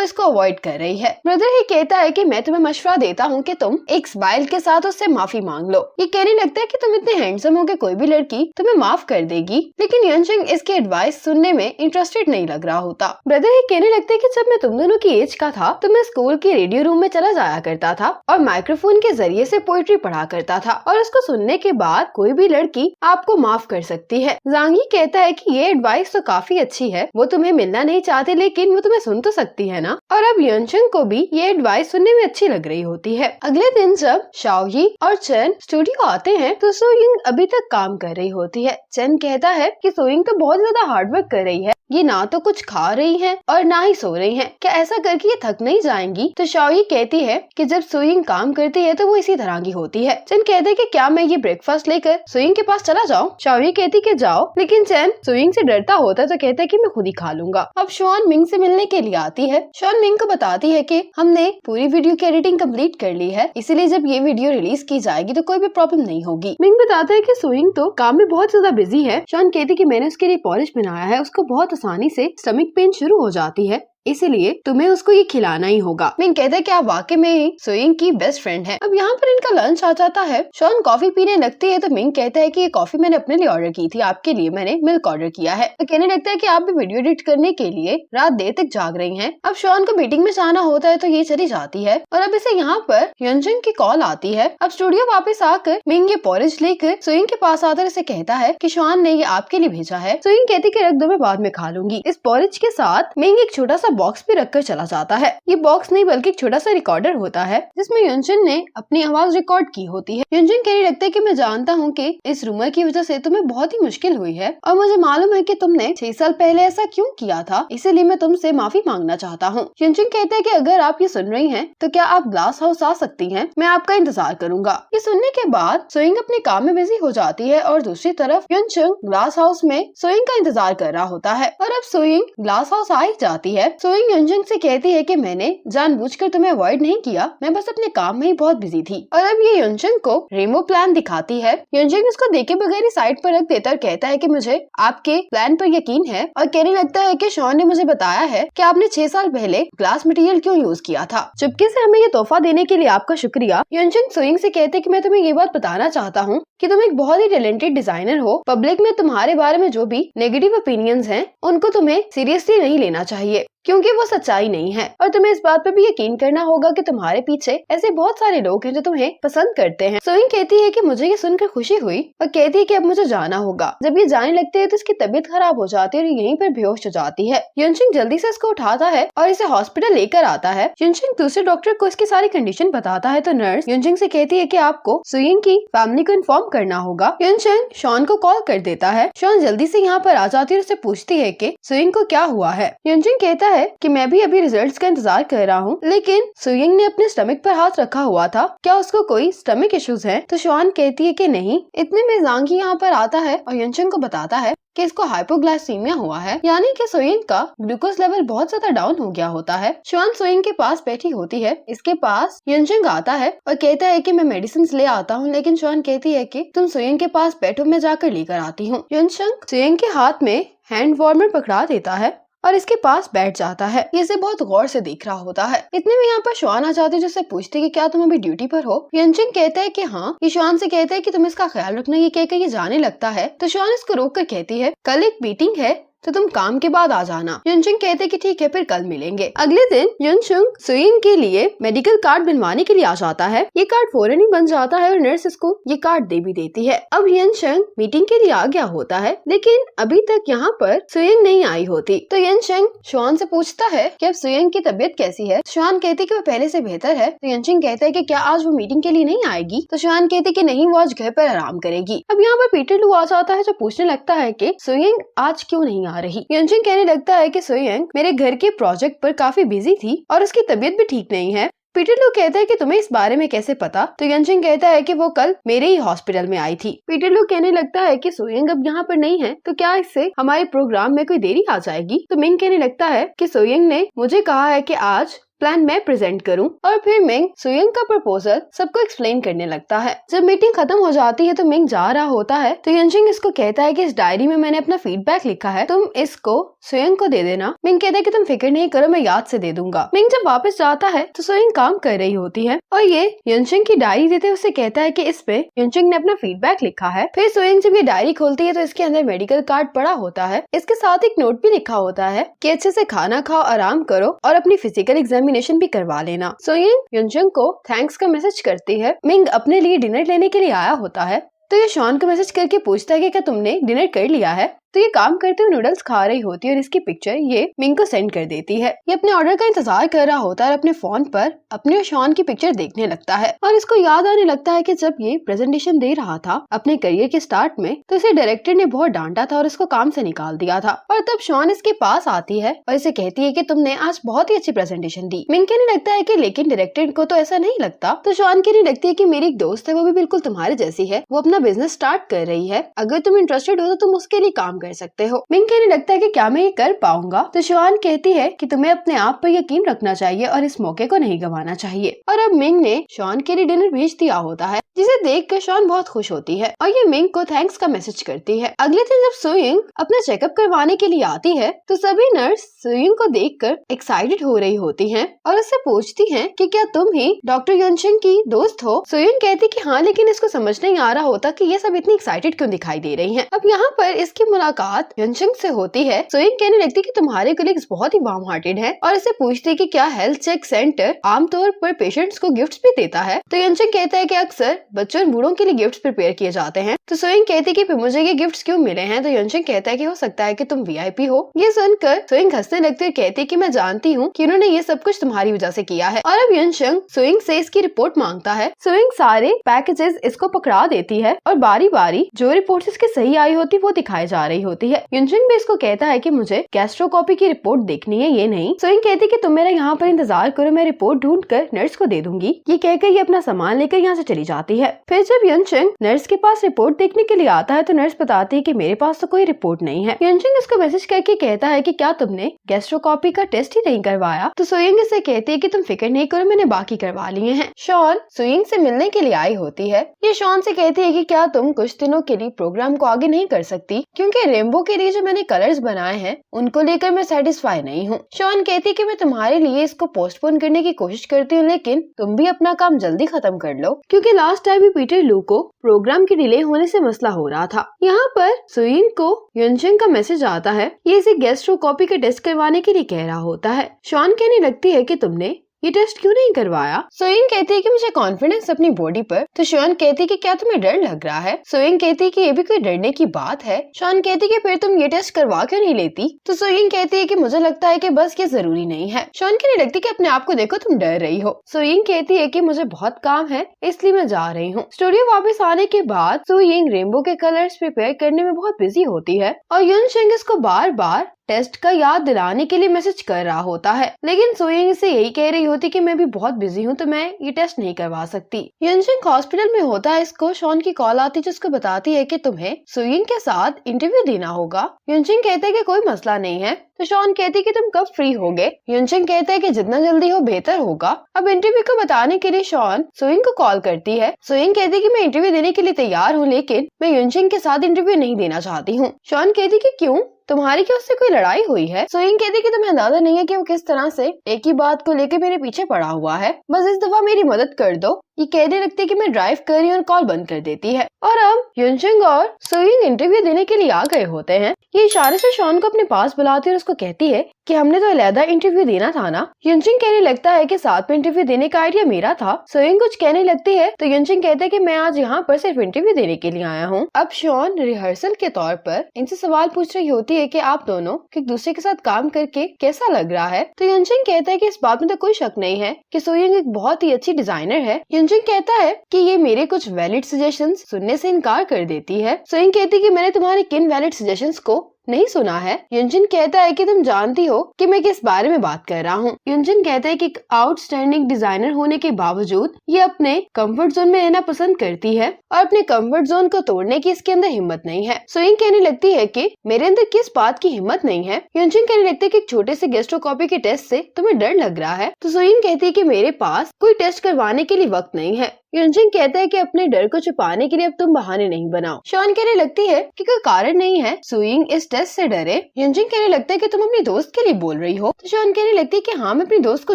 इसको अवॉइड कर रही है। ब्रदर हे कहता है कि मैं तुम्हें मशवरा देता हूँ कि तुम एक स्माइल के साथ उससे माफी मांग लो। ये कहने लगता है कि तुम इतने हैंडसम हो कि कोई भी लड़की तुम्हें माफ कर देगी, लेकिन यनशिंग इसके एडवाइस सुनने में इंटरेस्टेड नहीं लग रहा होता। ब्रदर हे कहने लगते है कि जब मैं तुम दोनों की एज का था तो मैं स्कूल के रेडियो रूम में चला जाया करता था और माइक्रोफोन के जरिए से पोएट्री पढ़ा करता था और उसको सुनने के बाद कोई भी लड़की आपको माफ कर सकती है। जांगी कहता है कि ये एडवाइस तो काफी अच्छी है, वो तुम्हें मिलना नहीं चाहते लेकिन वो तुम्हें सुन तो सकती है ना। और अब यनशिंग को भी ये एडवाइस सुनने में अच्छी लग रही होती है। अगले दिन जब शाओयी और चेन स्टूडियो आते हैं तो सोइंग अभी तक काम कर रही होती है। चेन कहता है कि सोइंग तो बहुत ज्यादा हार्डवर्क कर रही है, ये ना तो कुछ खा रही हैं और ना ही सो रही हैं, क्या ऐसा करके ये थक नहीं जाएंगी। तो शाओयी कहती है कि जब सोइंग काम करती है तो वो इसी तरह की होती है। चेन कहते हैं कि क्या मैं ये ब्रेकफास्ट लेकर सोइंग के पास चला जाऊं। शाओयी कहती कि जाओ, लेकिन चेन सोइंग से डरता होता है तो कहता है कि मैं खुद ही खा लूंगा। अब शॉन मिंग से मिलने के लिए आती है। शॉन मिंग को बताती है कि हमने पूरी वीडियो की एडिटिंग कंप्लीट कर ली है, इसीलिए जब ये वीडियो रिलीज की जाएगी तो कोई भी प्रॉब्लम नहीं होगी। मिंग बताता है कि सोइंग तो काम में बहुत ज्यादा बिजी है। शॉन कहती कि मैंने उसके लिए पॉलिश बनाया है, उसको बहुत आसानी से स्टमक पेन शुरू हो जाती है, इसीलिए तुम्हें उसको ये खिलाना ही होगा। मिंग कहता है कि आप वाकई में ही सोइंग की बेस्ट फ्रेंड है। अब यहाँ पर इनका लंच आ जाता है। शॉन कॉफी पीने लगती है तो मिंग कहता है कि ये कॉफी मैंने अपने लिए ऑर्डर की थी, आपके लिए मैंने मिल्क ऑर्डर किया है। तो कहने लगता है कि आप भी वीडियो एडिट करने के लिए रात देर तक जाग रही हैं। अब शॉन को मीटिंग में जाना होता है तो ये चली जाती है और अब इसे यहाँ पर यनशिंग की कॉल आती है। अब स्टूडियो वापस आकर मिंग ये पॉरेज लेकर सोइंग के पास आकर इसे कहता है कि शॉन ने ये आपके लिए भेजा है। सोइंग कहती कि रख दो, मैं बाद में खा लूंगी। इस पॉरेज के साथ मिंग एक छोटा सा बॉक्स भी रखकर चला जाता है। ये बॉक्स नहीं बल्कि एक छोटा सा रिकॉर्डर होता है जिसमें यनशिंग ने अपनी आवाज रिकॉर्ड की होती है। यनशिंग कहने लगता है कि मैं जानता हूँ कि इस रूमर की वजह से तुम्हें बहुत ही मुश्किल हुई है और मुझे मालूम है कि तुमने 6 साल पहले ऐसा क्यों किया था, इसीलिए मैं तुमसे माफी मांगना चाहता हूँ। यनशिंग कहता है कि अगर आप ये सुन रही हैं तो क्या आप ग्लास हाउस आ सकती हैं, मैं आपका इंतजार करूंगा। ये सुनने के बाद सोइंग अपने काम में बिजी हो जाती है और दूसरी तरफ यनशिंग ग्लास हाउस में सोइंग का इंतजार कर रहा होता है और अब सोइंग ग्लास हाउस आ ही जाती है। सोइंग यनशिंग से कहती है कि मैंने जानबूझकर तुम्हें अवॉइड नहीं किया, मैं बस अपने काम में ही बहुत बिजी थी। और अब ये यनशिंग को रेमो प्लान दिखाती है। यनशिंग इसको देखे बगैर ही साइड पर रख देता और कहता है कि मुझे आपके प्लान पर यकीन है और कहने लगता है कि शॉन ने मुझे बताया है कि आपने 6 साल पहले ग्लास मटेरियल क्यों यूज किया था। चुपके से हमें ये तोहफा देने के लिए आपका शुक्रिया। यनशिंग सोइंग से कहते कि मैं तुम्हें ये बात बताना चाहता हूँ कि तुम एक बहुत ही टैलेंटेड डिजाइनर हो। पब्लिक में तुम्हारे बारे में जो भी नेगेटिव ओपिनियंस हैं उनको तुम्हें सीरियसली नहीं लेना चाहिए क्योंकि वो सच्चाई नहीं है और तुम्हें इस बात पर भी यकीन करना होगा कि तुम्हारे पीछे ऐसे बहुत सारे लोग हैं जो तुम्हें पसंद करते हैं। सोइंग कहती है कि मुझे ये सुनकर खुशी हुई और कहती है कि अब मुझे जाना होगा। जब ये जाने लगते हैं तो इसकी तबीयत खराब हो जाती है और यहीं पर बेहोश हो जाती है। यनशिंग जल्दी से इसको उठाता है और इसे हॉस्पिटल लेकर आता है। यनशिंग दूसरे डॉक्टर को इसकी सारी कंडीशन बताता है तो नर्स यनशिंग से कहती है कि आपको सोइंग की फैमिली को इन्फॉर्म करना होगा। यनशिंग शॉन को कॉल कर देता है। शॉन जल्दी से यहाँ पर आ जाती है और उससे पूछती है कि सोइंग को क्या हुआ है। यनशिंग कहता है कि मैं भी अभी रिजल्ट्स का इंतजार कर रहा हूँ, लेकिन सुयिंग ने अपने स्टमक पर हाथ रखा हुआ था, क्या उसको कोई स्टमक इश्यूज हैं? तो शॉन कहती है कि नहीं। इतने में ज़ांग ही यहाँ पर आता है और यनचंग को बताता है कि इसको हाइपोग्लाइसीमिया हुआ है, यानी कि सुयिंग का ग्लूकोज लेवल बहुत ज्यादा डाउन हो गया होता है। शॉन सुयिंग के पास बैठी होती है, इसके पास यनचंग आता है और कहता है कि मैं मेडिसिन ले आता हूँ, लेकिन शॉन कहती है कि तुम सुयिंग के पास बैठो, मैं जाकर लेकर आती हूँ। यनचंग सुयिंग के हाथ में हैंड वार्मर पकड़ा देता है और इसके पास बैठ जाता है। ये इसे बहुत गौर से देख रहा होता है। इतने में यहाँ पर शॉन आ जाती है, जिससे पूछती है कि क्या तुम अभी ड्यूटी पर हो? यनचंग कहता है कि हाँ। ये शॉन से कहता है कि तुम इसका ख्याल रखना। ये कहकर ये जाने लगता है तो शॉन इसको रोक कर कहती है कल एक मीटिंग है तो तुम काम के बाद आ जाना। यनचंग कहते कि ठीक है, फिर कल मिलेंगे। अगले दिन यनचंग सुयिंग के लिए मेडिकल कार्ड बनवाने के लिए आ जाता है। ये कार्ड फौरन ही बन जाता है और नर्स इसको ये कार्ड दे भी देती है। अब यनचंग मीटिंग के लिए आ गया होता है, लेकिन अभी तक यहाँ पर सुयिंग नहीं आई होती। तो यनचंग शॉन से पूछता है कि अब सुयिंग की तबीयत कैसी है। शॉन कहती कि वो पहले से बेहतर है। तो यनचंग कहता है कि क्या आज वो मीटिंग के लिए नहीं आएगी? तो शॉन कहती कि नहीं, वो आज घर पर आराम करेगी। अब यहाँ पर पीटर लू आ जाता है, जो पूछने लगता है कि सुयिंग आज क्यों नहीं आ रही। यनचंग कहने लगता है कि सुयिंग मेरे घर के प्रोजेक्ट पर काफी बिजी थी और उसकी तबीयत भी ठीक नहीं है। पीटर लू कहता है कि तुम्हें इस बारे में कैसे पता? तो यनचंग कहता है कि वो कल मेरे ही हॉस्पिटल में आई थी। पीटर लू कहने लगता है कि सुयिंग अब यहाँ पर नहीं है, तो क्या इससे हमारे प्रोग्राम में कोई देरी आ जाएगी? तो मिंग कहने लगता है कि सुयिंग ने मुझे कहा है कि आज प्लान मैं प्रेजेंट करूं। और फिर मिंग सुयिंग का प्रपोजल सबको एक्सप्लेन करने लगता है। जब मीटिंग खत्म हो जाती है तो मिंग जा रहा होता है, तो यनचंग इसको कहता है कि इस डायरी में मैंने अपना फीडबैक लिखा है, तुम इसको सुयिंग को दे देना। मिंग कहता है कि तुम फिक्र नहीं करो, मैं याद से दे दूंगा। मिंग जब वापस जाता है तो सुयिंग काम कर रही होती है और ये यनचंग की डायरी देते उसे कहता है कि इस पे यनचंग ने अपना फीडबैक लिखा है। फिर सुयिंग जब ये डायरी खोलती है तो इसके अंदर मेडिकल कार्ड पड़ा होता है। इसके साथ एक नोट भी लिखा होता है कि अच्छे से खाना खाओ, आराम करो और अपनी फिजिकल एग्जामिनेशन भी करवा लेना। सुयिंग यनचंग को थैंक्स का मैसेज करती है। मिंग अपने लिए डिनर लेने के लिए आया होता है, तो ये शॉन को मैसेज करके पूछता है कि क्या तुमने डिनर कर लिया है? तो ये काम करते हुए नूडल्स खा रही होती है और इसकी पिक्चर ये मिंग को सेंड कर देती है। ये अपने ऑर्डर का इंतजार कर रहा होता है और अपने फोन पर अपने और शॉन की पिक्चर देखने लगता है और इसको याद आने लगता है कि जब ये प्रेजेंटेशन दे रहा था अपने करियर के स्टार्ट में, तो इसे डायरेक्टर ने बहुत डांटा था और इसको काम से निकाल दिया था। और तब शॉन इसके पास आती है और इसे कहती है कि तुमने आज बहुत ही अच्छी प्रेजेंटेशन दी। मिंग कहने लगता है कि लेकिन डायरेक्टर को तो ऐसा नहीं लगता। तो शॉन कहने लगती है कि मेरी एक दोस्त है, वो भी बिल्कुल तुम्हारे जैसी है, वो अपना बिजनेस स्टार्ट कर रही है, अगर तुम इंटरेस्टेड हो तो तुम उसके लिए काम कर सकते हो। मिंग कहने लगता है कि क्या मैं ये कर पाऊंगा? तो शॉन कहती है कि तुम्हें अपने आप पर यकीन रखना चाहिए और इस मौके को नहीं गंवाना चाहिए। और अब मिंग ने शॉन के लिए डिनर भेज दिया होता है, जिसे देखकर शॉन बहुत खुश होती है और ये मिंग को थैंक्स का मैसेज करती है। अगले दिन जब सुयिंग अपना चेकअप करवाने के लिए आती है तो सभी नर्स सुयिंग को देखकर एक्साइटेड हो रही होती हैं और उससे पूछती हैं कि क्या तुम ही डॉक्टर यनचंग की दोस्त हो? सुयिंग कहती कि हाँ, लेकिन इसको समझ नहीं आ रहा होता कि ये सब इतनी एक्साइटेड क्यों दिखाई दे रही हैं। अब यहाँ पर इसकी मुलाकात यनचंग से होती है। सुयिंग कहने लगती कि तुम्हारे कलीग्स बहुत ही वार्म हार्टेड हैं और इसे पूछती कि क्या हेल्थ चेक सेंटर आमतौर पर पेशेंट्स को गिफ्ट्स भी देता है? तो यनचंग कहता है कि अक्सर बच्चों और बूढ़ों के लिए गिफ्ट्स प्रिपेयर किए जाते हैं। तो सुयिंग कहती कि फिर मुझे ये गिफ्ट्स क्यों मिले हैं? तो यनचंग कहता है कि हो सकता है कि तुम वीआईपी हो। ये सुनकर सुयिंग हंसने लगती है, कहती कि मैं जानती हूँ कि उन्होंने ये सब कुछ तुम्हारी वजह से किया है। और अब यनचंग सुयिंग से इसकी रिपोर्ट मांगता है। सुयिंग सारे पैकेजेस इसको पकड़ा देती है और बारी बारी जो रिपोर्ट इसकी सही आई होती वो दिखाई जा रही होती है। यनचंग भी इसको कहता है कि मुझे गैस्ट्रोस्कोपी की रिपोर्ट देखनी है, ये नहीं। सुयिंग कहती कि तुम मेरा यहाँ पर इंतजार करो, मैं रिपोर्ट ढूंढ कर नर्स को दे दूंगी। ये कहकर ये अपना सामान लेकर यहाँ से चली जाती है। फिर जब यनचंग नर्स के पास रिपोर्ट देखने के लिए आता है तो नर्स बताती है कि मेरे पास तो कोई रिपोर्ट नहीं है। यनचंग इसको मैसेज करके कहता है कि क्या तुमने गैस्ट्रोस्कोपी का टेस्ट ही नहीं करवाया? तो सुयिंग इसे कहती है कि तुम फिक्र नहीं करो, मैंने बाकी करवा लिए हैं। शॉन सुयिंग से मिलने के लिए आई होती है। ये शॉन से कहती है कि क्या तुम कुछ दिनों के लिए प्रोग्राम को आगे नहीं कर सकती, क्योंकि रेनबो के लिए जो मैंने कलर्स बनाए हैं उनको लेकर मैं सेटिस्फाई नहीं हूँ। शॉन कहती है कि मैं तुम्हारे लिए इसको पोस्टपोन करने की कोशिश करती हूँ, लेकिन तुम भी अपना काम जल्दी खत्म कर लो, क्योंकि लास्ट टाइम भी पीटर लू को प्रोग्राम की डिले होने से मसला हो रहा था। यहाँ पर सुयिंग को यनचंग का मैसेज आता है। ये इसे गैस्ट्रोस्कोपी का टेस्ट करवाने के लिए कह रहा होता है। शॉन कहने लगती है कि तुमने ये टेस्ट क्यों नहीं करवाया? सुयिंग कहती है कि मुझे कॉन्फिडेंस अपनी बॉडी पर। तो शॉन कहती है कि क्या तुम्हें डर लग रहा है? सुयिंग कहती है कि ये भी कोई डरने की बात है। शॉन कहती है कि फिर तुम ये टेस्ट करवा क्यों नहीं लेती? तो सुयिंग कहती है कि मुझे लगता है कि बस ये जरूरी नहीं है। शॉन कहने लगती है कि अपने आप को देखो, तुम डर रही हो। सुयिंग कहती है कि मुझे बहुत काम है इसलिए मैं जा रही हूँ। स्टूडियो वापस आने के बाद सुयिंग रेनबो के कलर्स प्रिपेयर करने में बहुत बिजी होती है और यनचंग इसको बार बार टेस्ट का याद दिलाने के लिए मैसेज कर रहा होता है, लेकिन सोइंग इसे यही कह रही होती कि मैं भी बहुत बिजी हूँ तो मैं ये टेस्ट नहीं करवा सकती। युनशिंग हॉस्पिटल में होता है, इसको शॉन की कॉल आती है जिसको बताती है कि तुम्हें सोइंग के साथ इंटरव्यू देना होगा। युनशिंग कहते हैं कि कोई मसला नहीं है, तो शॉन कहती है कि तुम कब फ्री होगे। युनशिंग कहते हैं कि जितना जल्दी हो बेहतर होगा। अब इंटरव्यू को बताने के लिए शॉन सोइंग को कॉल करती है। सोइंग कहती है कि मैं इंटरव्यू देने के लिए तैयार हूँ, लेकिन मैं युनशिंग के साथ इंटरव्यू नहीं देना चाहती हूँ। शॉन कहती कि क्यों, तुम्हारी क्या उससे कोई लड़ाई हुई है। सोइंग कहती कि तुम्हें अंदाजा नहीं है कि वो किस तरह से एक ही बात को लेकर मेरे पीछे पड़ा हुआ है, बस इस दफा मेरी मदद कर दो। ये कहने लगती है कि मैं ड्राइव कर रही हूँ और कॉल बंद कर देती है। और अब युनशिंग और सोइंग इंटरव्यू देने के लिए आ गए होते हैं। ये इशारे से शॉन को अपने पास बुलाती है और उसको कहती है कि हमने तो अलहदा इंटरव्यू देना था ना। युनशिंग कहने लगता है कि साथ में इंटरव्यू देने का आइडिया मेरा था। सोइंग कुछ कहने लगती है तो युनशिंग कहते हैं कि मैं आज यहाँ पर सिर्फ इंटरव्यू देने के लिए आया हूँ। अब शॉन रिहर्सल के तौर पर इनसे सवाल पूछ रही होती है कि आप दोनों एक दूसरे के साथ काम करके कैसा लग रहा है। तो युनशिंग कहता है कि इस बात में तो कोई शक नहीं है कि सोइंग एक बहुत ही अच्छी डिजाइनर है। युनशिंग कहता है कि ये मेरे कुछ वैलिड सजेशंस सुनने से इनकार कर देती है। सोइंग कहती है कि मैंने तुम्हारे किन वैलिड सजेशंस को नहीं सुना है। युनशिन कहता है कि तुम जानती हो कि मैं किस बारे में बात कर रहा हूँ। युनशिन कहता है कि एक आउटस्टैंडिंग डिजाइनर होने के बावजूद ये अपने कंफर्ट जोन में रहना पसंद करती है और अपने कंफर्ट जोन को तोड़ने की इसके अंदर हिम्मत नहीं है। सोइंग कहने लगती है कि मेरे अंदर किस बात की हिम्मत नहीं है। युनशिन कहने लगती है कि एक छोटे से गैस्ट्रोस्कोपी के टेस्ट से तुम्हें डर लग रहा है। तो सोइंग कहती है कि मेरे पास कोई टेस्ट करवाने के लिए वक्त नहीं है। युनशिन कहता है कि अपने डर को छुपाने के लिए अब तुम बहाने नहीं बनाओ। शॉन कहने लगती है कि कोई कारण नहीं है सोइंग इस टेस्ट से डरे। युनशिन कहने लगता है कि तुम अपनी दोस्त के लिए बोल रही हो। तो शॉन कहने लगती है कि हाँ, मैं अपनी दोस्त को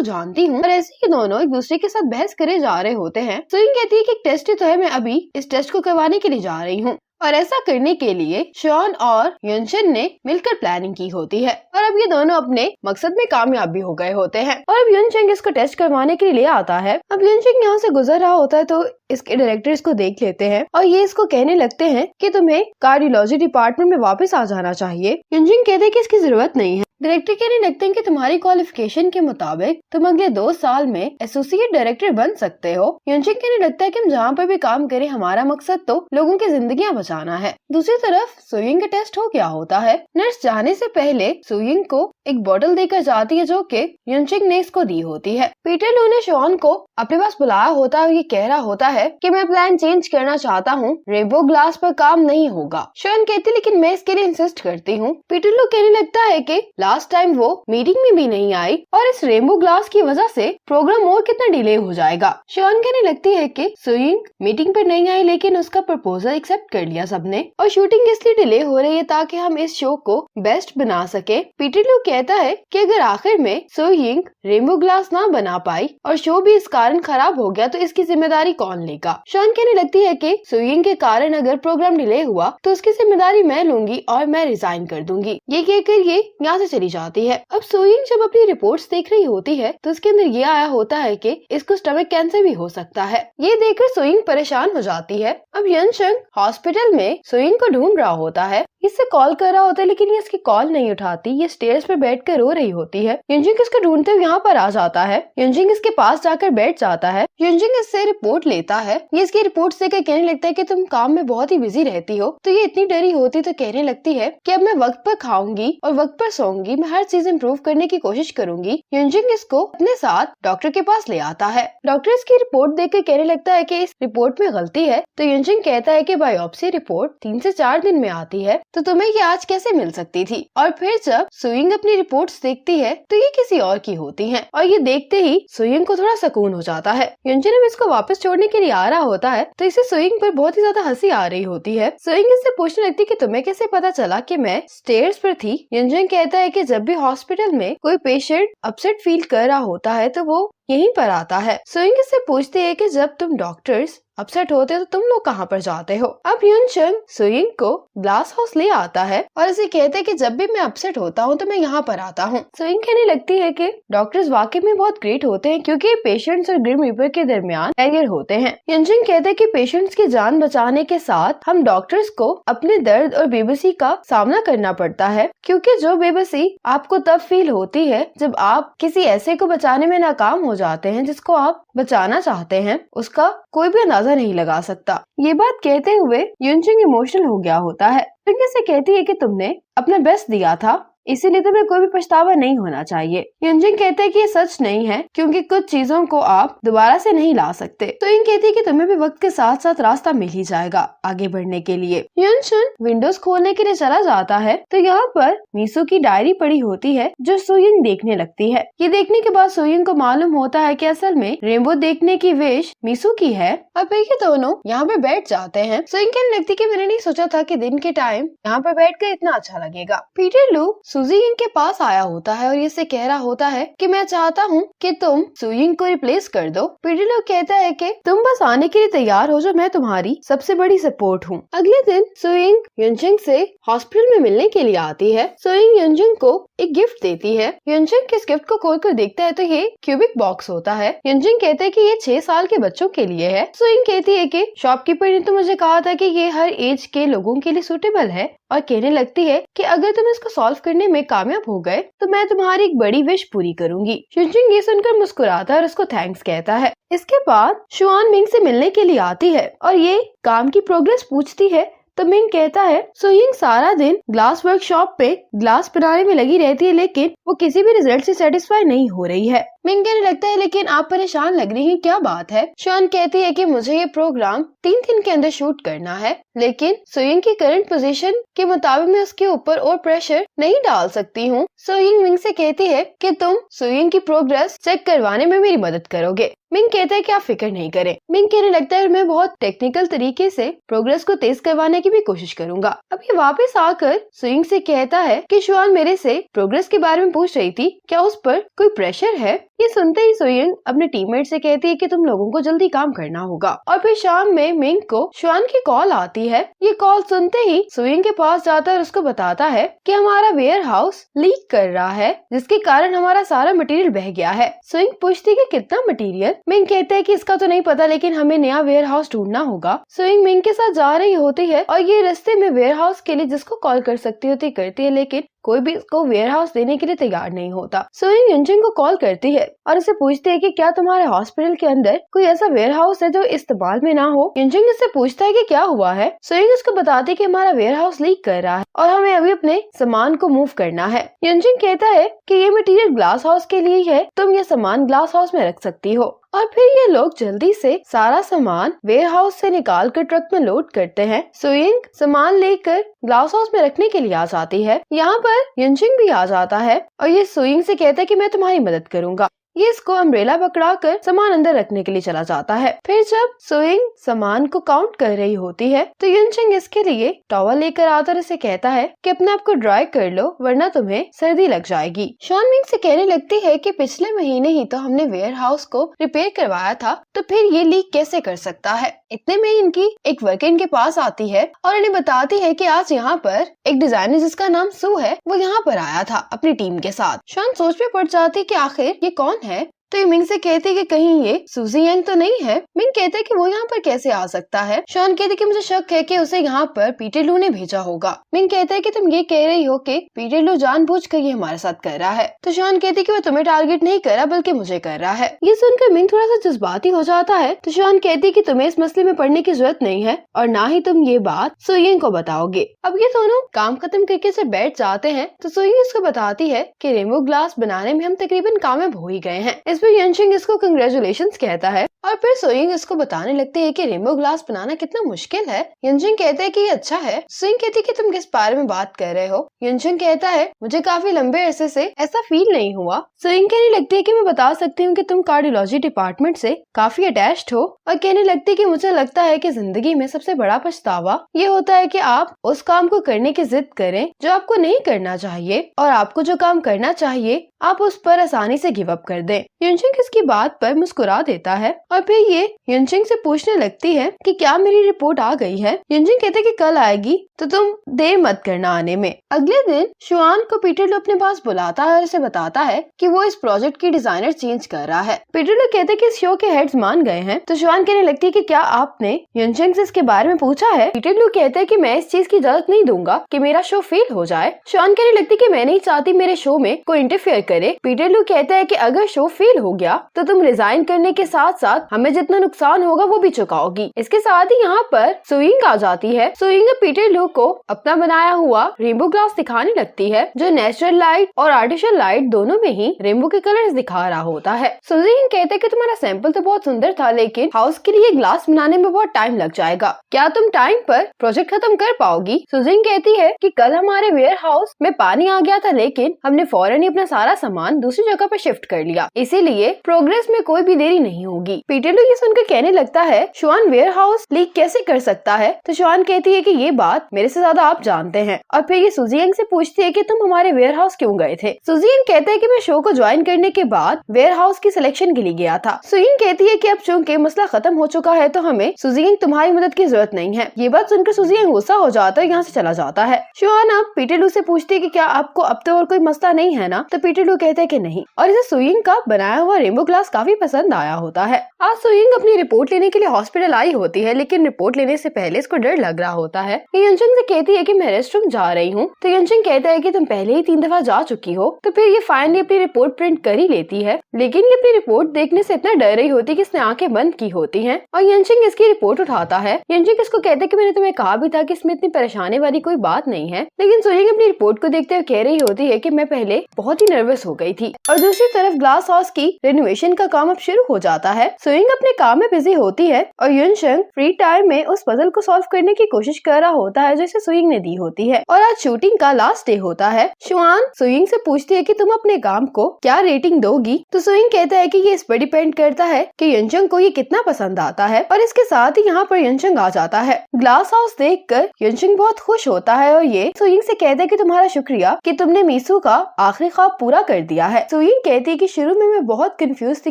जानती हूँ। और ऐसे ही दोनों एक दूसरे के साथ बहस करे जा रहे होते हैं। सोइंग कहती है कि एक टेस्ट ही तो है, मैं अभी इस टेस्ट को करवाने के लिए जा रही हूँ। और ऐसा करने के लिए शॉन और युनशिन ने मिलकर प्लानिंग की होती है और अब ये दोनों अपने मकसद में कामयाब भी हो गए होते हैं। और अब युनशिन इसको टेस्ट करवाने के लिए ले आता है। अब युनशिन यहाँ से गुजर रहा होता है तो इसके डायरेक्टर इसको देख लेते हैं और ये इसको कहने लगते हैं कि तुम्हें कार्डियोलॉजी डिपार्टमेंट में वापस आ जाना चाहिए। युनशिन कहते हैं कि इसकी जरूरत नहीं है। डायरेक्टर कहने लगते हैं कि तुम्हारी क्वालिफिकेशन के मुताबिक तुम अगले 2 साल में एसोसिएट डायरेक्टर बन सकते हो। युनशिन कहने लगता है कि हम जहाँ पर भी काम करें हमारा मकसद तो लोगों की जिंदगियां बचाना है। दूसरी तरफ सोइंग का टेस्ट हो गया होता है। नर्स जाने से पहले सोइंग को एक बोतल देकर जाती है जो कि युनशिन ने इसको दी होती है। पीटर लू ने शॉन को अपने पास बुलाया होता है और ये कह रहा होता है कि मैं प्लान चेंज करना चाहता हूँ, रेनबो ग्लास पर काम नहीं होगा। शॉन कहती लेकिन मैं इसके लिए इंसिस्ट करती हूँ। पीटर लू कहने लगता है कि लास्ट टाइम वो मीटिंग में भी नहीं आई और इस रेनबो ग्लास की वजह से प्रोग्राम और कितना डिले हो जाएगा। शॉन कहने लगती है कि सोइंग मीटिंग पर नहीं आई लेकिन उसका प्रपोजल एक्सेप्ट कर लिया सबने और शूटिंग इसलिए डिले हो रही है ताकि हम इस शो को बेस्ट बना सके। पीटर लू कहता है कि अगर आखिर में सोइंग रेनबो ग्लास ना बना पाई और शो भी इस कारण खराब हो गया तो इसकी जिम्मेदारी कौन लेगा। शॉन कहने लगती है कि सोइंग के कारण अगर प्रोग्राम डिले हुआ तो उसकी जिम्मेदारी मैं लूंगी और मैं रिजाइन कर दूंगी। ये कहकर ये यहाँ से चली जाती है। अब सोइंग जब अपनी रिपोर्ट्स देख रही होती है तो उसके अंदर ये आया होता है कि इसको स्टमक कैंसर भी हो सकता है। ये देखकर सोइंग परेशान हो जाती है। अब युनशिन हॉस्पिटल में सोइंग को ढूंढ रहा होता है, इससे कॉल कर रहा होता है लेकिन ये इसकी कॉल नहीं उठाती। ये स्टेयर्स पर बैठकर रो रही होती है। युनशिन इसको ढूंढते हुए यहाँ पर आ जाता है। युनशिन इसके पास जाकर बैठ जाता है। युनशिन इससे रिपोर्ट लेता है। ये इसकी रिपोर्ट देकर कहने लगता है कि तुम काम में बहुत ही बिजी रहती हो। तो ये इतनी डरी होती तो कहने लगती है कि अब मैं वक्त पर खाऊंगी और वक्त पर सोऊंगी, मैं हर चीज इम्प्रूव करने की कोशिश करूंगी। युनशिन इसको अपने साथ डॉक्टर के पास ले आता है। डॉक्टर इसकी रिपोर्ट देखकर कहने लगता है कि इस रिपोर्ट में गलती है। तो युनशिन कहता है कि बायोप्सी रिपोर्ट 3 से 4 दिन में आती है, तो तुम्हें ये आज कैसे मिल सकती थी। और फिर जब सोइंग अपनी रिपोर्ट्स देखती है तो ये किसी और की होती हैं और ये देखते ही सोइंग को थोड़ा सुकून हो जाता है। युनशिन अब इसको वापस छोड़ने के लिए आ रहा होता है तो इसे सोइंग पर बहुत ही ज्यादा हंसी आ रही होती है। सोइंग इससे पूछने लगती कि तुम्हें कैसे पता चला कि मैं स्टेयर्स पर थी। युनशिन कहता है कि जब भी हॉस्पिटल में कोई पेशेंट अपसेट फील कर रहा होता है तो वो यहीं पर आता है। सोइंग इससे पूछती है कि जब तुम डॉक्टर्स अपसेट होते हो तो तुम लोग कहाँ पर जाते हो। अब युनशिन सोइंग को ग्लास हाउस ले आता है और इसे कहते हैं कि जब भी मैं अपसेट होता हूँ तो मैं यहाँ पर आता हूँ। सोइंग कहने लगती है कि डॉक्टर्स वाकई में बहुत ग्रेट होते हैं क्योंकि पेशेंट्स और ग्रिम रीपर के दरमियान बैरियर होते हैं। युनशिन कहते हैं कि पेशेंट्स की जान बचाने के साथ हम डॉक्टर्स को अपने दर्द और बेबसी का सामना करना पड़ता है, क्योंकि जो बेबसी आपको तब फील होती है जब आप किसी ऐसे को बचाने में नाकाम हो जाते हैं जिसको आप बचाना चाहते हैं, उसका कोई भी अंदाजा नहीं लगा सकता। ये बात कहते हुए युनशिन इमोशनल हो गया होता है। फिर से कहती है कि तुमने अपना बेस्ट दिया था, इसीलिए तुम्हें कोई भी पछतावा नहीं होना चाहिए। युनजिंग कहते हैं कि ये सच नहीं है क्योंकि कुछ चीजों को आप दोबारा से नहीं ला सकते। सोइंग कहती है कि तुम्हें भी वक्त के साथ साथ रास्ता मिल ही जाएगा आगे बढ़ने के लिए। युनशुन विंडोज खोलने के लिए चला जाता है तो यहाँ पर मीसू की डायरी पड़ी होती है जो सोइंग देखने लगती है। ये देखने के बाद सोइंग को मालूम होता है कि असल में रेनबो देखने की विश मीसू की है। और फिर ये दोनों यहाँ पे बैठ जाते हैं। सोइंग कहने लगती कि मैंने नहीं सोचा था कि दिन के टाइम यहाँ पर बैठकर इतना अच्छा लगेगा। पीटर लू सुजीयिंग के पास आया होता है और ये से कह रहा होता है कि मैं चाहता हूँ कि तुम सुयिंग को रिप्लेस कर दो। पीटर लू कहता है कि तुम बस आने के लिए तैयार हो जाओ, मैं तुम्हारी सबसे बड़ी सपोर्ट हूँ। अगले दिन सुयिंग युनजिंग से हॉस्पिटल में मिलने के लिए आती है। सुयिंग युनजिंग को एक गिफ्ट देती है। युनजिंग इस गिफ्ट को खोलकर देखता है तो ये क्यूबिक बॉक्स होता है। युनजिंग कहते हैं कि ये 6 साल के बच्चों के लिए है। सुयिंग कहती है कि शॉपकीपर ने तो मुझे कहा था कि ये हर एज के लोगों के लिए सूटेबल है और कहने लगती है कि अगर तुम इसको सॉल्व करने में कामयाब हो गए तो मैं तुम्हारी एक बड़ी विश पूरी करूंगी। युनजिंग ये सुनकर मुस्कुराता है और उसको थैंक्स कहता है। इसके बाद शुआन मिंग से मिलने के लिए आती है और ये काम की प्रोग्रेस पूछती है तो मिंग कहता है सोइंग सारा दिन ग्लास वर्कशॉप पे ग्लास बनाने में लगी रहती है लेकिन वो किसी भी रिजल्ट से सेटिस्फाई नहीं हो रही है। मिंग कहने लगता है लेकिन आप परेशान लग रही हैं, क्या बात है? शुआन कहती है कि मुझे ये प्रोग्राम 3 दिन के अंदर शूट करना है लेकिन सोइंग की करंट पोजीशन के मुताबिक मैं उसके ऊपर और प्रेशर नहीं डाल सकती हूँ। सोइंग मिंग से कहती है कि तुम सोइंग की प्रोग्रेस चेक करवाने में मेरी मदद करोगे। मिंग कहता है कि आप फिक्र नहीं करें। मिंग कहने लगता है मैं बहुत टेक्निकल तरीके से प्रोग्रेस को तेज करवाने की भी कोशिश करूंगा। अब ये वापस आकर सोइंग से कहता है कि शुआन मेरे से प्रोग्रेस के बारे में पूछ रही थी, क्या उस पर कोई प्रेशर है? ये सुनते ही सोइंग अपने टीममेट से कहती है कि तुम लोगों को जल्दी काम करना होगा। और फिर शाम में मिंग को शुआन की कॉल आती है। ये कॉल सुनते ही सोइंग के पास जाता है और उसको बताता है कि हमारा वेयर हाउस लीक कर रहा है जिसके कारण हमारा सारा मटेरियल बह गया है। सोइंग पूछती है कि कितना मटेरियल? मिंग कहते हैं कि इसका तो नहीं पता लेकिन हमें नया वेयर हाउस ढूंढना होगा। सोइंग मिंग के साथ जा रही होती है और ये रास्ते में वेयर हाउस के लिए जिसको कॉल कर सकती होती करती है लेकिन कोई भी इसको वेयर हाउस देने के लिए तैयार नहीं होता। सोइंग युनजिंग को कॉल करती है और उसे पूछती है कि क्या तुम्हारे हॉस्पिटल के अंदर कोई ऐसा वेयर हाउस है जो इस्तेमाल में ना हो। युनजिंग इससे पूछता है कि क्या हुआ है। सोइंग उसको बताती है कि हमारा वेयर हाउस लीक कर रहा है और हमें अभी अपने सामान को मूव करना है। युनजिंग कहता है कि ये मटेरियल ग्लास हाउस के लिए है, तुम ये सामान ग्लास हाउस में रख सकती हो। और फिर ये लोग जल्दी से सारा सामान वेयर हाउस से निकाल कर ट्रक में लोड करते हैं। सोइंग सामान लेकर ग्लास हाउस में रखने के लिए आ जाती है। यहाँ पर युनजिंग भी आ जाता है और ये सोइंग से कहता है कि मैं तुम्हारी मदद करूंगा। ये इसको अम्ब्रेला पकड़ाकर सामान अंदर रखने के लिए चला जाता है। फिर जब सोइंग सामान को काउंट कर रही होती है तो युनजिंग इसके लिए टॉवल लेकर आता और इसे कहता है कि अपने आप को ड्राई कर लो वरना तुम्हें सर्दी लग जाएगी। शुआन मिंग से कहने लगती है कि पिछले महीने ही तो हमने वेयर हाउस को रिपेयर करवाया था तो फिर ये लीक कैसे कर सकता है। इतने में इनकी एक वर्कर इनके पास आती है और इन्हें बताती है कि आज यहाँ पर एक डिजाइनर जिसका नाम सू है वो यहाँ पर आया था अपनी टीम के साथ। शुआन सोच में पड़ जाती कि आखिर ये कौन है तो ये मिंग से कहती है कि कहीं ये सूजी यंग तो नहीं है। मिंग कहते है कि वो यहाँ पर कैसे आ सकता है। शुआन कहते कि मुझे शक है कि उसे यहाँ पर पीटर लू ने भेजा होगा। मिंग कहते है कि तुम ये कह रही हो कि पीटर लू जानबूझकर ये हमारे साथ कर रहा है। तो शुआन कहती कि वो तुम्हें टारगेट नहीं कर रहा बल्कि मुझे कर रहा है। ये सुनकर मिंग थोड़ा सा जज्बाती हो जाता है तो शुआन कहती कि तुम्हें इस मसले में पढ़ने की जरूरत नहीं है और ना ही तुम ये बात सोइंग को बताओगे। अब ये दोनों काम खत्म करके से बैठ जाते हैं तो सोइंग इसको बताती है कि रेनबो ग्लास बनाने में हम तकरीबन कामयाब हो ही गए हैं। इस पर युनजिंग इसको कंग्रेचुलेशंस कहता है और फिर सोइंग इसको बताने लगते हैं कि रेनबो ग्लास बनाना कितना मुश्किल है। युनजिंग कहते हैं कि ये अच्छा है। सोइंग कहती है कि तुम किस बारे में बात कर रहे हो। युनजिंग कहता है मुझे काफी लंबे अरसे से ऐसा फील नहीं हुआ। सोइंग कहने लगती है कि मैं बता सकती हूँ कि तुम कार्डियोलॉजी डिपार्टमेंट से काफी अटैच्ड हो और कहने लगती है कि मुझे लगता है कि जिंदगी में सबसे बड़ा पछतावा ये होता है कि आप उस काम को करने की जिद करें जो आपको नहीं करना चाहिए और आपको जो काम करना चाहिए आप उस पर आसानी से गिव अप कर दें। युनजिंग इसकी बात पर मुस्कुरा देता है और फिर ये युनजिंग से पूछने लगती है कि क्या मेरी रिपोर्ट आ गई है। युनजिंग कहते कि कल आएगी तो तुम देर मत करना आने में। अगले दिन शुआन को पीटर लू अपने पास बुलाता है और उसे बताता है कि वो इस प्रोजेक्ट की डिजाइनर चेंज कर रहा है। पीटर लू कहते कि इस शो के हेड्स मान गए हैं तो शुआन कहने लगती है कि क्या आपने युनजिंग से इसके बारे में पूछा है। पीटर लू कहते हैं कि मैं इस चीज की इजाजत नहीं दूंगा कि मेरा शो फेल हो जाए। शुआन कहने लगती कि मैं नहीं चाहती मेरे शो में कोई इंटरफेयर करे। पीटर लू कहता है कि अगर शो फेल हो गया तो तुम रिजाइन करने के साथ साथ साथ हमें जितना नुकसान होगा वो भी चुकाओगी। इसके साथ ही यहाँ पर सुइंग आ जाती है। सुइंग पीटर लू को अपना बनाया हुआ रेनबो ग्लास दिखाने लगती है, जो नेचुरल लाइट और आर्टिफिशियल लाइट दोनों में ही रेनबो के कलर्स दिखा रहा होता है। सुइंग कहते हैं कि तुम्हारा सैंपल तो बहुत सुंदर था, लेकिन हाउस के लिए ग्लास बनाने में बहुत टाइम लग जाएगा। क्या तुम टाइम पर प्रोजेक्ट खत्म कर पाओगी? सुइंग कहती है कि कल हमारे वेयर हाउस में पानी आ गया था, लेकिन हमने फौरन ही अपना सारा सामान दूसरी जगह पर शिफ्ट कर लिया, इसीलिए प्रोग्रेस में कोई भी देरी नहीं होगी। पीटर लू ये सुनकर कहने लगता है, शॉन वेयर हाउस लीक कैसे कर सकता है? तो शॉन कहती है कि ये बात मेरे से ज्यादा आप जानते हैं। और फिर ये सुजियंग से पूछती है कि तुम हमारे वेयर हाउस क्यों गए थे? सुजियंग कहते हैं कि मैं शो को ज्वाइन करने के बाद वेयर हाउस की सिलेक्शन के लिए गया था। सुजियंग कहती है कि अब चूंकि मसला खत्म हो चुका है तो हमें सुजियंग तुम्हारी मदद की जरूरत नहीं है। ये बात सुनकर सुजियंग गुस्सा हो जाता है, यहाँ से चला जाता है। शॉन अब पीटर लू से पूछती है कि क्या आपको अब तो और कोई मसला नहीं है ना? तो पीटर लू कहते हैं कि नहीं, और इसे सुजियंग का बनाया हुआ रेनबो ग्लास काफी पसंद आया होता है। आज सुजियंग अपनी रिपोर्ट लेने के लिए हॉस्पिटल आई होती है, लेकिन रिपोर्ट लेने से पहले इसको डर लग रहा होता है। यंचंग से कहती है कि मैं रेस्टरूम जा रही हूँ। तो यंचंग कहता है कि तुम पहले ही 3 दफा जा चुकी हो। तो फिर ये फाइनली अपनी रिपोर्ट प्रिंट कर ही लेती है, लेकिन ये अपनी रिपोर्ट देखने से इतना डर रही होती है कि इसने आंखें बंद की होती हैं। और यंचंग इसकी रिपोर्ट उठाता है। यंचंग इसको कहता है कि मैंने तुम्हें कहा भी था कि इसमें इतनी परेशानी वाली कोई बात नहीं है, लेकिन सुइंग अपनी रिपोर्ट को देखते हुए कह रही होती है कि मैं पहले बहुत ही नर्वस हो गई थी। और दूसरी तरफ ग्लास हाउस की रेनोवेशन का काम अब शुरू हो जाता है। सुइंग अपने काम में बिजी होती है और यंचंग फ्री टाइम में उस पजल को सॉल्व करने की कोशिश कर रहा होता है जो इसे सुइंग ने दी होती है। और आज शूटिंग का लास्ट डे होता है। शुआन सुइंग से पूछती है कि तुम अपने काम को क्या रेटिंग दोगी? तो सुइंग कहता है कि ये इस पर डिपेंड करता है कि यंचंग को ये कितना पसंद आता है। और इसके साथ ही यहाँ पर यंचंग आ जाता है। ग्लास हाउस देखकर यंचंग बहुत खुश होता है और ये सुइंग से कहता है कि तुम्हारा शुक्रिया कि तुमने मीसू का आखिरी ख्वाब पूरा कर दिया है। सुइंग कहती है कि शुरू में मैं बहुत कंफ्यूज थी,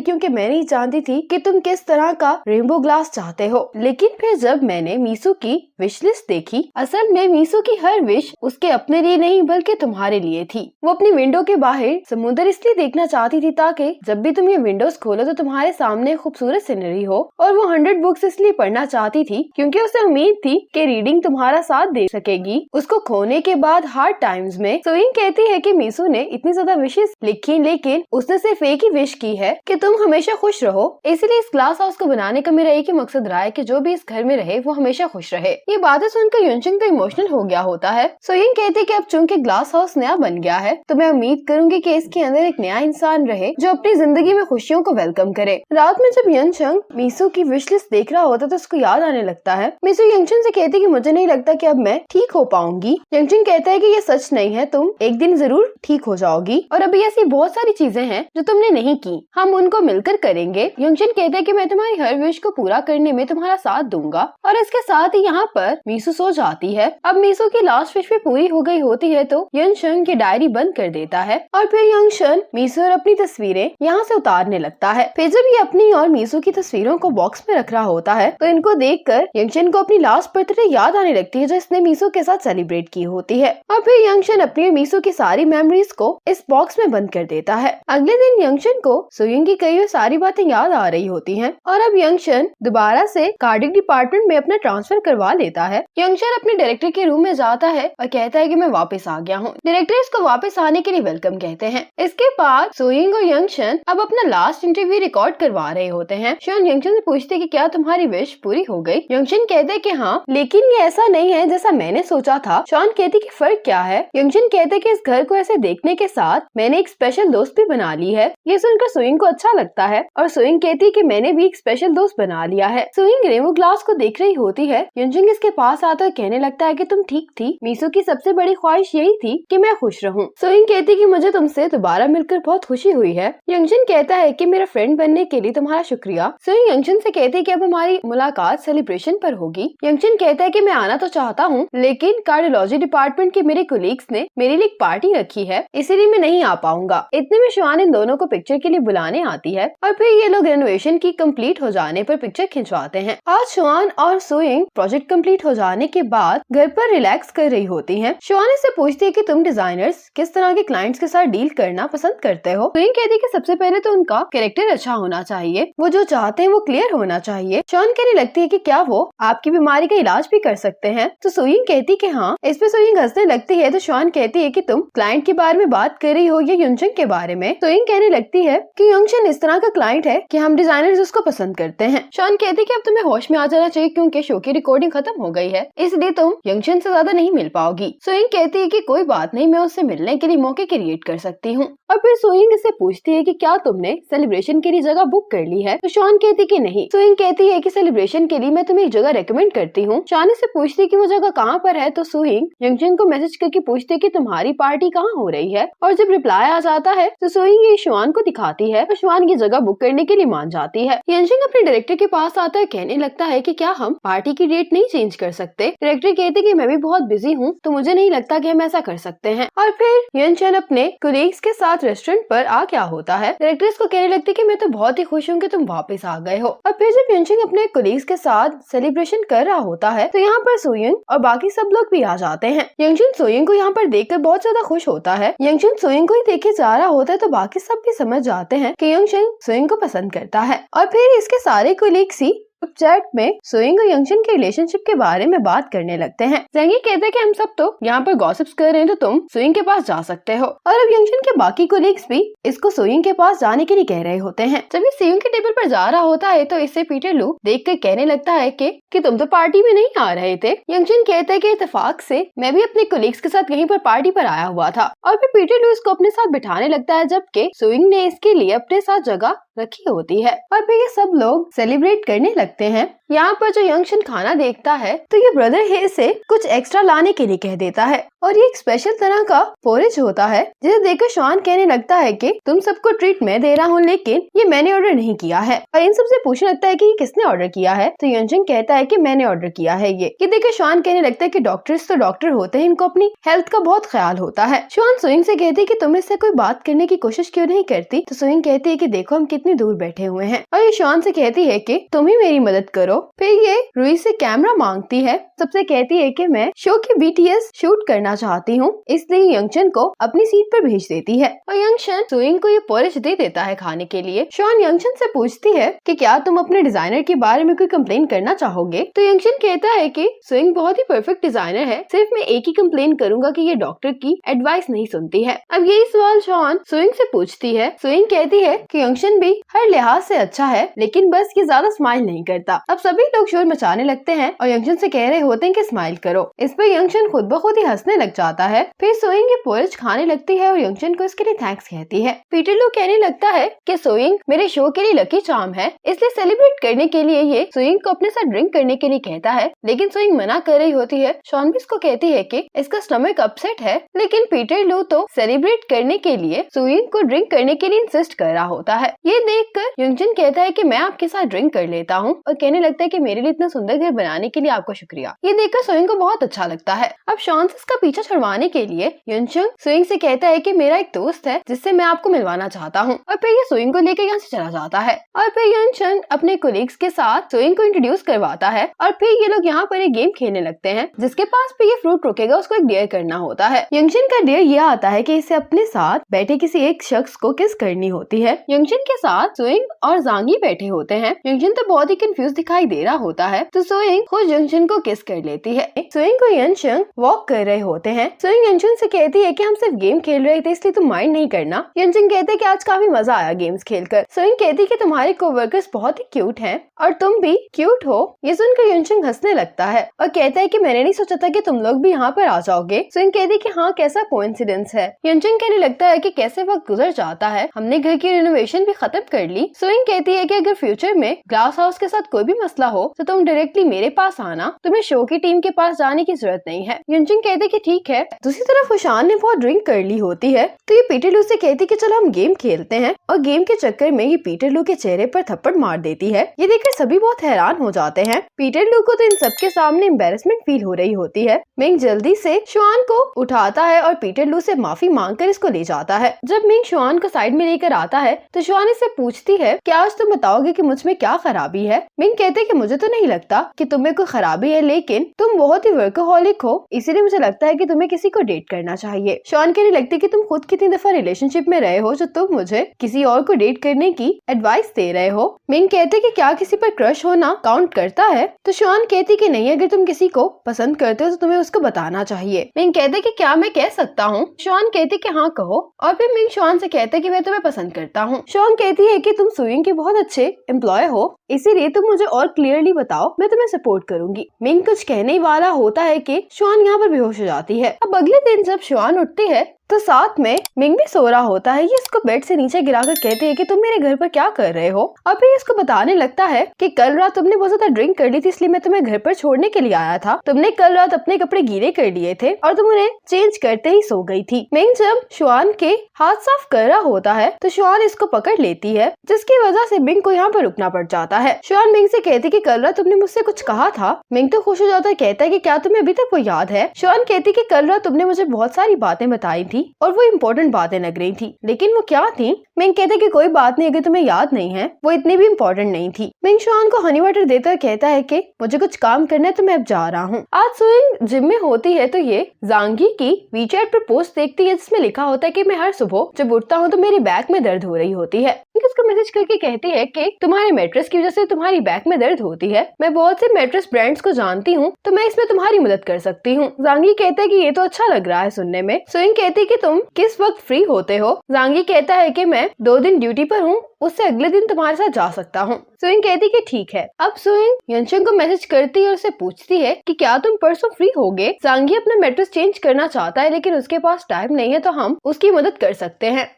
क्योंकि मैं नहीं जानती थी कि तुम किस तरह का रेनबो ग्लास चाहते हो, लेकिन फिर जब मैंने मीसू की विश लिस्ट देखी, असल में मीसू की हर विश उसके अपने लिए नहीं बल्कि तुम्हारे लिए थी। वो अपनी विंडो के बाहर समुद्र इसलिए देखना चाहती थी ताकि जब भी तुम ये विंडोज खोलो तो तुम्हारे सामने खूबसूरत सीनरी हो। और वो 100 बुक्स इसलिए पढ़ना चाहती थी क्योंकि उसे उम्मीद थी कि रीडिंग तुम्हारा साथ दे सकेगी उसको खोने के बाद हार्ड टाइम्स में। सुइंग कहती है कि मीसू ने इतनी ज्यादा विशेष लिखी, लेकिन उसने सिर्फ एक ही विश की है कि तुम हमेशा खुश रहो। इसलिए इस ग्लास हाउस को बनाने का मेरा एक ही मकसद रहा है कि जो भी इस घर में रहे वो हमेशा खुश रहे। ये बातें सुनकर यंचंग तो इमोशनल हो गया होता है। सुइंग कहती है कि अब चूंकि ग्लास हाउस नया बन गया है तो मैं उम्मीद करूंगी कि इसके अंदर एक नया इंसान रहे जो अपनी जिंदगी में खुशियों को वेलकम करे। रात में जब यंचंग मीसू की विश लिस्ट देख रहा होता तो उसको याद आने लगता है। मीसू यंचंग से कहती है कि मुझे नहीं लगता कि अब मैं ठीक हो पाऊंगी। यंचंग कहता है कि ये सच नहीं है, तुम एक दिन जरूर ठीक हो जाओगी और अभी ऐसी बहुत सारी चीजें हैं जो तुमने नहीं की, हम उनको मिलकर करेंगे। यंचंग कहता है कि मैं तुम्हारी हर विश को पूरा करने में तुम्हारा साथ दूंगा। और इसके साथ ही यहाँ पर मीसू सो जाती है। अब मीसू की लास्ट विश भी पूरी हो गई होती है तो यंचंग की डायरी बंद कर देता है और फिर यंचंग मीसू और अपनी तस्वीरें यहाँ से उतारने लगता है। फिर जब ये अपनी और मीसू की तस्वीरों को बॉक्स में रख रहा होता है तो इनको देखकर यंचंग को अपनी लास्ट बर्थडे याद आने लगती है जो इसने मीसू के साथ सेलिब्रेट की होती है। और फिर यंचंग अपनी और मीसू की सारी मेमोरीज को इस बॉक्स में बंद कर देता है। अगले दिन यंचंग को सुइंग की कई सारी बातें याद आ रही होती हैं और अब यंचंग दोबारा से कार्डिक डिपार्टमेंट में अपना ट्रांसफर करवा लेता है। यंचंग अपने डायरेक्टर के रूम में जाता है और कहता है कि मैं वापस आ गया हूँ। डायरेक्टर इसको वापस आने के लिए वेलकम कहते हैं। इसके बाद सुइंग और यंचंग अब अपना लास्ट इंटरव्यू रिकॉर्ड करवा रहे होते हैं। शॉन यंचंग से पूछते कि क्या तुम्हारी विश पूरी हो गई? यंचंग कहते कि हाँ, लेकिन ये ऐसा नहीं है जैसा मैंने सोचा था। शॉन कहती कि फर्क क्या है? यंचंग कहते कि इस घर को ऐसे देखने के साथ मैंने एक स्पेशल दोस्त भी बना ली है। ये सुनकर सुइंग को अच्छा लगता है और सुइंग कहती कि मैंने भी एक स्पेशल दोस्त बना लिया है। सुइंग रेनबो ग्लास को देख रही होती है। यंचंग इसके पास आता है, कहने लगता है कि तुम ठीक थी, मीसू की सबसे बड़ी ख्वाहिश यही थी कि मैं खुश रहूं। सुइंग कहती कि मुझे तुमसे दोबारा मिलकर बहुत खुशी हुई है। यंचंग कहता है कि मेरा फ्रेंड बनने के लिए तुम्हारा शुक्रिया। सुइंग यंचंग से कहती है कि अब हमारी मुलाकात सेलिब्रेशन पर होगी। यंचंग कहता है कि मैं आना तो चाहता हूँ, लेकिन कार्डियोलॉजी डिपार्टमेंट के मेरे कोलीग्स ने मेरे लिए एक पार्टी रखी है, इसीलिए मैं नहीं आ पाऊंगा। इतने में शुआन इन दोनों को पिक्चर के लिए बुलाने आती है और फिर ये लोग रेनोवेशन की कंप्लीट हो जाने पर पिक्चर खिंचवाते हैं। आज शुआन और सुइंग प्रोजेक्ट कंप्लीट हो जाने के बाद घर पर रिलैक्स कर रही होती हैं। शुआन इससे पूछती है कि तुम डिजाइनर्स किस तरह के क्लाइंट्स के साथ डील करना पसंद करते हो? सुइंग कहती है कि सबसे पहले तो उनका कैरेक्टर अच्छा होना चाहिए, वो जो चाहते हैं वो क्लियर होना चाहिए। शुआन कहने लगती है कि क्या वो आपकी बीमारी का इलाज भी कर सकते हैं? तो सुइंग कहती कि हाँ। इस पे सुइंग हंसने लगती है तो शुआन कहती है कि तुम क्लाइंट के बारे में बात कर रही हो या यंचंग के बारे में? सुइंग कहने लगती है कि यंचंग इस तरह का क्लाइंट है कि हम डिजाइन डिजाइनर्स उसको पसंद करते हैं। शॉन कहती कि अब तुम्हें होश में आ जाना चाहिए क्योंकि शो की रिकॉर्डिंग खत्म हो गई है, इसलिए तुम यंगशन से ज्यादा नहीं मिल पाओगी। सोइंग कहती है कि कोई बात नहीं, मैं उससे मिलने के लिए मौके क्रिएट कर सकती हूँ। और फिर सोइंग इससे पूछती है कि क्या तुमने सेलिब्रेशन के लिए जगह बुक कर ली है? तो शॉन कहती कि नहीं। सोइंग कहती है कि सेलिब्रेशन के लिए मैं तुम्हें एक जगह रेकमेंड करती हूँ। शॉन इससे पूछती है कि वो जगह कहाँ पर है, तो सोइंग यंगशन को मैसेज करके पूछती है कि तुम्हारी पार्टी कहाँ हो रही है, और जब रिप्लाई आ जाता है तो सोइंग ये शॉन को दिखाती है और शॉन की जगह बुक करने के लिए मान जाती है। यंगशन अपने डायरेक्टर के पास आता है, कहने लगता है कि क्या हम पार्टी की डेट नहीं चेंज कर सकते? डायरेक्टर कहते कि मैं भी बहुत बिजी हूँ, तो मुझे नहीं लगता कि हम ऐसा कर सकते हैं। और फिर यंगशन अपने कोलीग्स के साथ रेस्टोरेंट पर आ क्या होता है, डायरेक्टर इसको कहने लगती कि मैं तो बहुत ही खुश हूँ कि तुम वापस आ गए हो। और फिर जब यंगशन अपने कोलीग्स के साथ सेलिब्रेशन कर रहा होता है तो यहाँ पर सोइंग और बाकी सब लोग भी आ जाते हैं। यंगशन सोइंग को यहाँ पर देखकर बहुत ज्यादा खुश होता है। यंगशन सोइंग को ही देखे जा रहा होता है तो बाकी सब भी समझ जाते हैं कि यंगशन सोइंग को पसंद करता है। और फिर इसके सारे कोलीग्स ही चैट में सोइंग और यंगशन के रिलेशनशिप के बारे में बात करने लगते हैं। जेंगी कहते हैं कि हम सब तो यहाँ पर गॉसिप्स कर रहे हैं, तो तुम सोइंग के पास जा सकते हो। और अब यंगशन के बाकी कोलीग्स भी इसको सोइंग के पास जाने के लिए कह रहे होते हैं। जब ये सोइंग के टेबल पर जा रहा होता है तो इससे पीटर लू देखकर कहने लगता है कि तुम तो पार्टी में नहीं आ रहे थे। यंगशन कहते हैं कि इत्तेफाक से मैं भी अपने कोलीग्स के साथ कहीं पर पार्टी पर आया हुआ था। और फिर पीटर लू इसको अपने साथ बिठाने लगता है, जबकि सोइंग ने इसके लिए अपने साथ जगह रखी होती है। और फिर ये सब लोग सेलिब्रेट करने लगते हैं। यहाँ पर जो यंगशन खाना देखता है तो ये ब्रदर हे से कुछ एक्स्ट्रा लाने के लिए कह देता है, और ये एक स्पेशल तरह का पोरिज होता है जिसे देखकर शॉन कहने लगता है कि तुम सबको ट्रीट मैं दे रहा हूँ, लेकिन ये मैंने ऑर्डर नहीं किया है। और इन सबसे पूछने लगता है कि ये किसने ऑर्डर किया है, तो यंगशन कहता है कि मैंने ऑर्डर किया है। ये देखकर शॉन कहने लगता है कि डॉक्टर्स तो डॉक्टर होते हैं, इनको अपनी हेल्थ का बहुत ख्याल होता है। शॉन सोइंग से कहती है कि तुम इससे कोई बात करने की कोशिश क्यों नहीं करती, तो सोइंग कहती है कि देखो हम कितनी दूर बैठे हुए हैं। और ये शॉन से कहती है कि तुम ही मेरी मदद करो। फिर ये रुई से कैमरा मांगती है, सबसे कहती है कि मैं शो की BTS शूट करना चाहती हूँ, इसलिए यंगशन को अपनी सीट पर भेज देती है। और यंगशन सोइंग को ये पोरिज दे देता है खाने के लिए। शॉन यंगशन से पूछती है कि क्या तुम अपने डिजाइनर के बारे में कोई कंप्लेन करना चाहोगे, तो यंगशन कहता है कि सोइंग बहुत ही परफेक्ट डिजाइनर है, सिर्फ मैं एक ही कंप्लेन करूंगा कि ये डॉक्टर की एडवाइस नहीं सुनती है। अब यही सवाल शॉन सोइंग से पूछती है। सोइंग कहती है कि यंगशन भी हर लिहाज से अच्छा है, लेकिन बस ये ज्यादा स्माइल नहीं करता। अब सभी लोग शोर मचाने लगते हैं और यंगशन से कह रहे होते हैं कि स्माइल करो। इस पर यंगशन खुद ब खुद ही हंसने लग जाता है। फिर सोइंग ये पोरिज खाने लगती है और यंगशन को इसके लिए थैंक्स कहती है। पीटर लू कहने लगता है कि सोइंग मेरे शो के लिए लकी चार्म है, इसलिए सेलिब्रेट करने के लिए ये सोइंग को अपने साथ ड्रिंक करने के लिए कहता है, लेकिन सोइंग मना कर रही होती है। शॉन भी इसको कहती है कि इसका स्टमक अपसेट है, लेकिन पीटर लू तो सेलिब्रेट करने के लिए सोइंग को ड्रिंक करने के लिए इंसिस्ट कर रहा होता है। ये देखकर यंगशन कहता है कि मैं आपके साथ ड्रिंक कर लेता हूँ, और कहने लगता है कि मेरे लिए इतना सुंदर घर बनाने के लिए आपका शुक्रिया। ये देखकर सोइंग को बहुत अच्छा लगता है। अब शॉन से इसका पीछा छुड़वाने के लिए यंगशन सोइंग से कहता है कि मेरा एक दोस्त है जिससे मैं आपको मिलवाना चाहता हूँ, और फिर ये सोइंग को लेकर यहाँ से चला जाता है। और फिर यंगशन अपने कोलीग्स के साथ सोइंग को इंट्रोड्यूस करवाता है, और फिर ये लोग यहाँ पर एक गेम खेलने लगते हैं जिसके पास भी ये फ्रूट रुकेगा उसको एक डेयर करना होता है। यंगशन का डेयर ये आता है कि इसे अपने साथ बैठे किसी एक शख्स को किस करनी होती है। यंगशन के साथ सोइंग और जांगी बैठे होते हैं। यंगशन तो बहुत ही कंफ्यूज दिखाई दे रहा होता है, तो सोइंग खुद यंगशन को किस कर लेती है। सोइंग को यंगशन वॉक कर रहे होते हैं। सोइंग यंगशन से कहती है कि हम सिर्फ गेम खेल रहे थे, इसलिए तुम माइंड नहीं करना। यंगशन कहते हैं कि आज काफी मजा आया गेम्स खेलकर। सोइंग कहती है कि तुम्हारे कोवर्कर्स बहुत ही क्यूट हैं और तुम भी क्यूट हो। ये सुनकर यंगशन हंसने लगता है और कहता है कि मैंने नहीं सोचा था कि तुम लोग भी यहाँ पर आ जाओगे। सोइंग कहती है कि हाँ, कैसा कोइंसिडेंस है। यंगशन कहने लगता है कि कैसे वक्त गुजर जाता है, हमने घर की रिनोवेशन भी खत्म कर ली। सोइंग कहती है कि अगर फ्यूचर में ग्लास हाउस के साथ कोई भी मसला हो तो तुम डायरेक्टली मेरे पास आना, तुम्हें शो की टीम के पास जाने की जरूरत नहीं है। यंगशन कहते कि ठीक है। दूसरी तरफ खुशान ने बहुत ड्रिंक कर ली होती है, तो ये पीटर लू से कहती कि चलो हम गेम खेलते हैं, और गेम के चक्कर में ये पीटर लू के चेहरे पर थप्पड़ मार देती है। ये देखकर सभी बहुत हैरान हो जाते हैं। पीटर लू को तो इन सबके सामने एम्बैरेसमेंट फील हो रही होती है। मिंग जल्दी से शुआन को उठाता है और पीटर लू से माफी मांगकर इसको ले जाता है। जब मिंग शुआन को साइड में लेकर आता है तो शुआन इससे पूछती है कि आज तुम बताओगे कि मुझ में क्या खराबी है। मिंग कहते कि मुझे तो नहीं लगता कि तुम्हें कोई खराबी है, लेकिन तुम बहुत ही वर्कहोलिक हो, इसीलिए मुझे लगता है कि तुम्हें किसी को डेट करना चाहिए। शुआन कहने लगती कि तुम खुद कितनी दफा रिलेशनशिप में रहे हो जो तुम मुझे किसी और को डेट करने की एडवाइस दे रहे हो। मिंग कहते कि क्या किसी पर क्रश होना काउंट करता है तो शुआन कहती कि नहीं, अगर तुम किसी को पसंद करते हो तो तुम्हें उसको बताना चाहिए। मिंग कहते कि क्या मैं कह सकता हूँ? शुआन कहती कि हाँ कहो। और फिर मिंग शुआन से कहते कि मैं तुम्हें पसंद करता हूँ। शुआन कहती है कि तुम सुइंग के बहुत अच्छे एम्प्लॉय हो, इसीलिए तुम मुझे और क्लियरली बताओ, मैं तुम्हें सपोर्ट करूंगी। मिंग कुछ कहने वाला होता है कि शुआन यहाँ पर बेहोश हो जाती है। अब अगले दिन जब शुआन उठती है तो साथ में मिंग भी सो रहा होता है। ये इसको बेड से नीचे गिराकर कहती है कि तुम मेरे घर पर क्या कर रहे हो। और फिर इसको बताने लगता है कि कल रात तुमने बहुत ज्यादा ड्रिंक कर ली थी, इसलिए मैं तुम्हें घर पर छोड़ने के लिए आया था। तुमने कल रात अपने कपड़े गीले कर लिए थे और तुम उन्हें चेंज करते ही सो गई थी। मिंग जब शुआन के हाथ साफ कर रहा होता है तो शुआन इसको पकड़ लेती है, जिसकी वजह से मिंग को यहाँ पर रुकना पड़ जाता है। शुआन मिंग से कहती कि कल रात तुमने मुझसे कुछ कहा था। मिंग तो खुश हो जाता है, कहता है कि क्या तुम्हें अभी तक वो याद है? शुआन कहती कि कल रात तुमने मुझे बहुत सारी बातें बताई थी और वो इम्पोर्टेंट बातें लग रही थी, लेकिन वो क्या थी? मिंग कहते कि कोई बात नहीं, अगर तुम्हें याद नहीं है वो इतनी भी इम्पोर्टेंट नहीं थी। मिंग शुआन को हनी वाटर देता कहता है कि मुझे कुछ काम करना है तो मैं अब जा रहा हूँ। आज सुइंग जिम में होती है तो ये जांगी की वीचैट पर पोस्ट देखती है जिसमें लिखा होता है कि मैं हर सुबह जब उठता हूँ तो मेरी बैक में दर्द हो रही होती है। उसको मैसेज करके कहती है कि तुम्हारे मैट्रेस की वजह से तुम्हारी बैक में दर्द होती है। मैं बहुत से मैट्रेस ब्रांड्स को जानती हूँ तो मैं इसमें तुम्हारी मदद कर सकती हूँ। जांगी कहते हैं कि ये तो अच्छा लग रहा है सुनने में। सुइंग कहती है कि तुम किस वक्त फ्री होते हो? जांगी कहता है कि मैं 2 दिन ड्यूटी पर हूँ, उससे अगले दिन तुम्हारे साथ जा सकता हूँ। सुइंग कहती कि ठीक है। अब सुइंग यंचंग को मैसेज करती है और उससे पूछती है कि क्या तुम परसों फ्री होगे? जांगी अपना मैट्रेस चेंज करना चाहता है लेकिन उसके पास टाइम नहीं है तो हम उसकी मदद कर सकते हैं।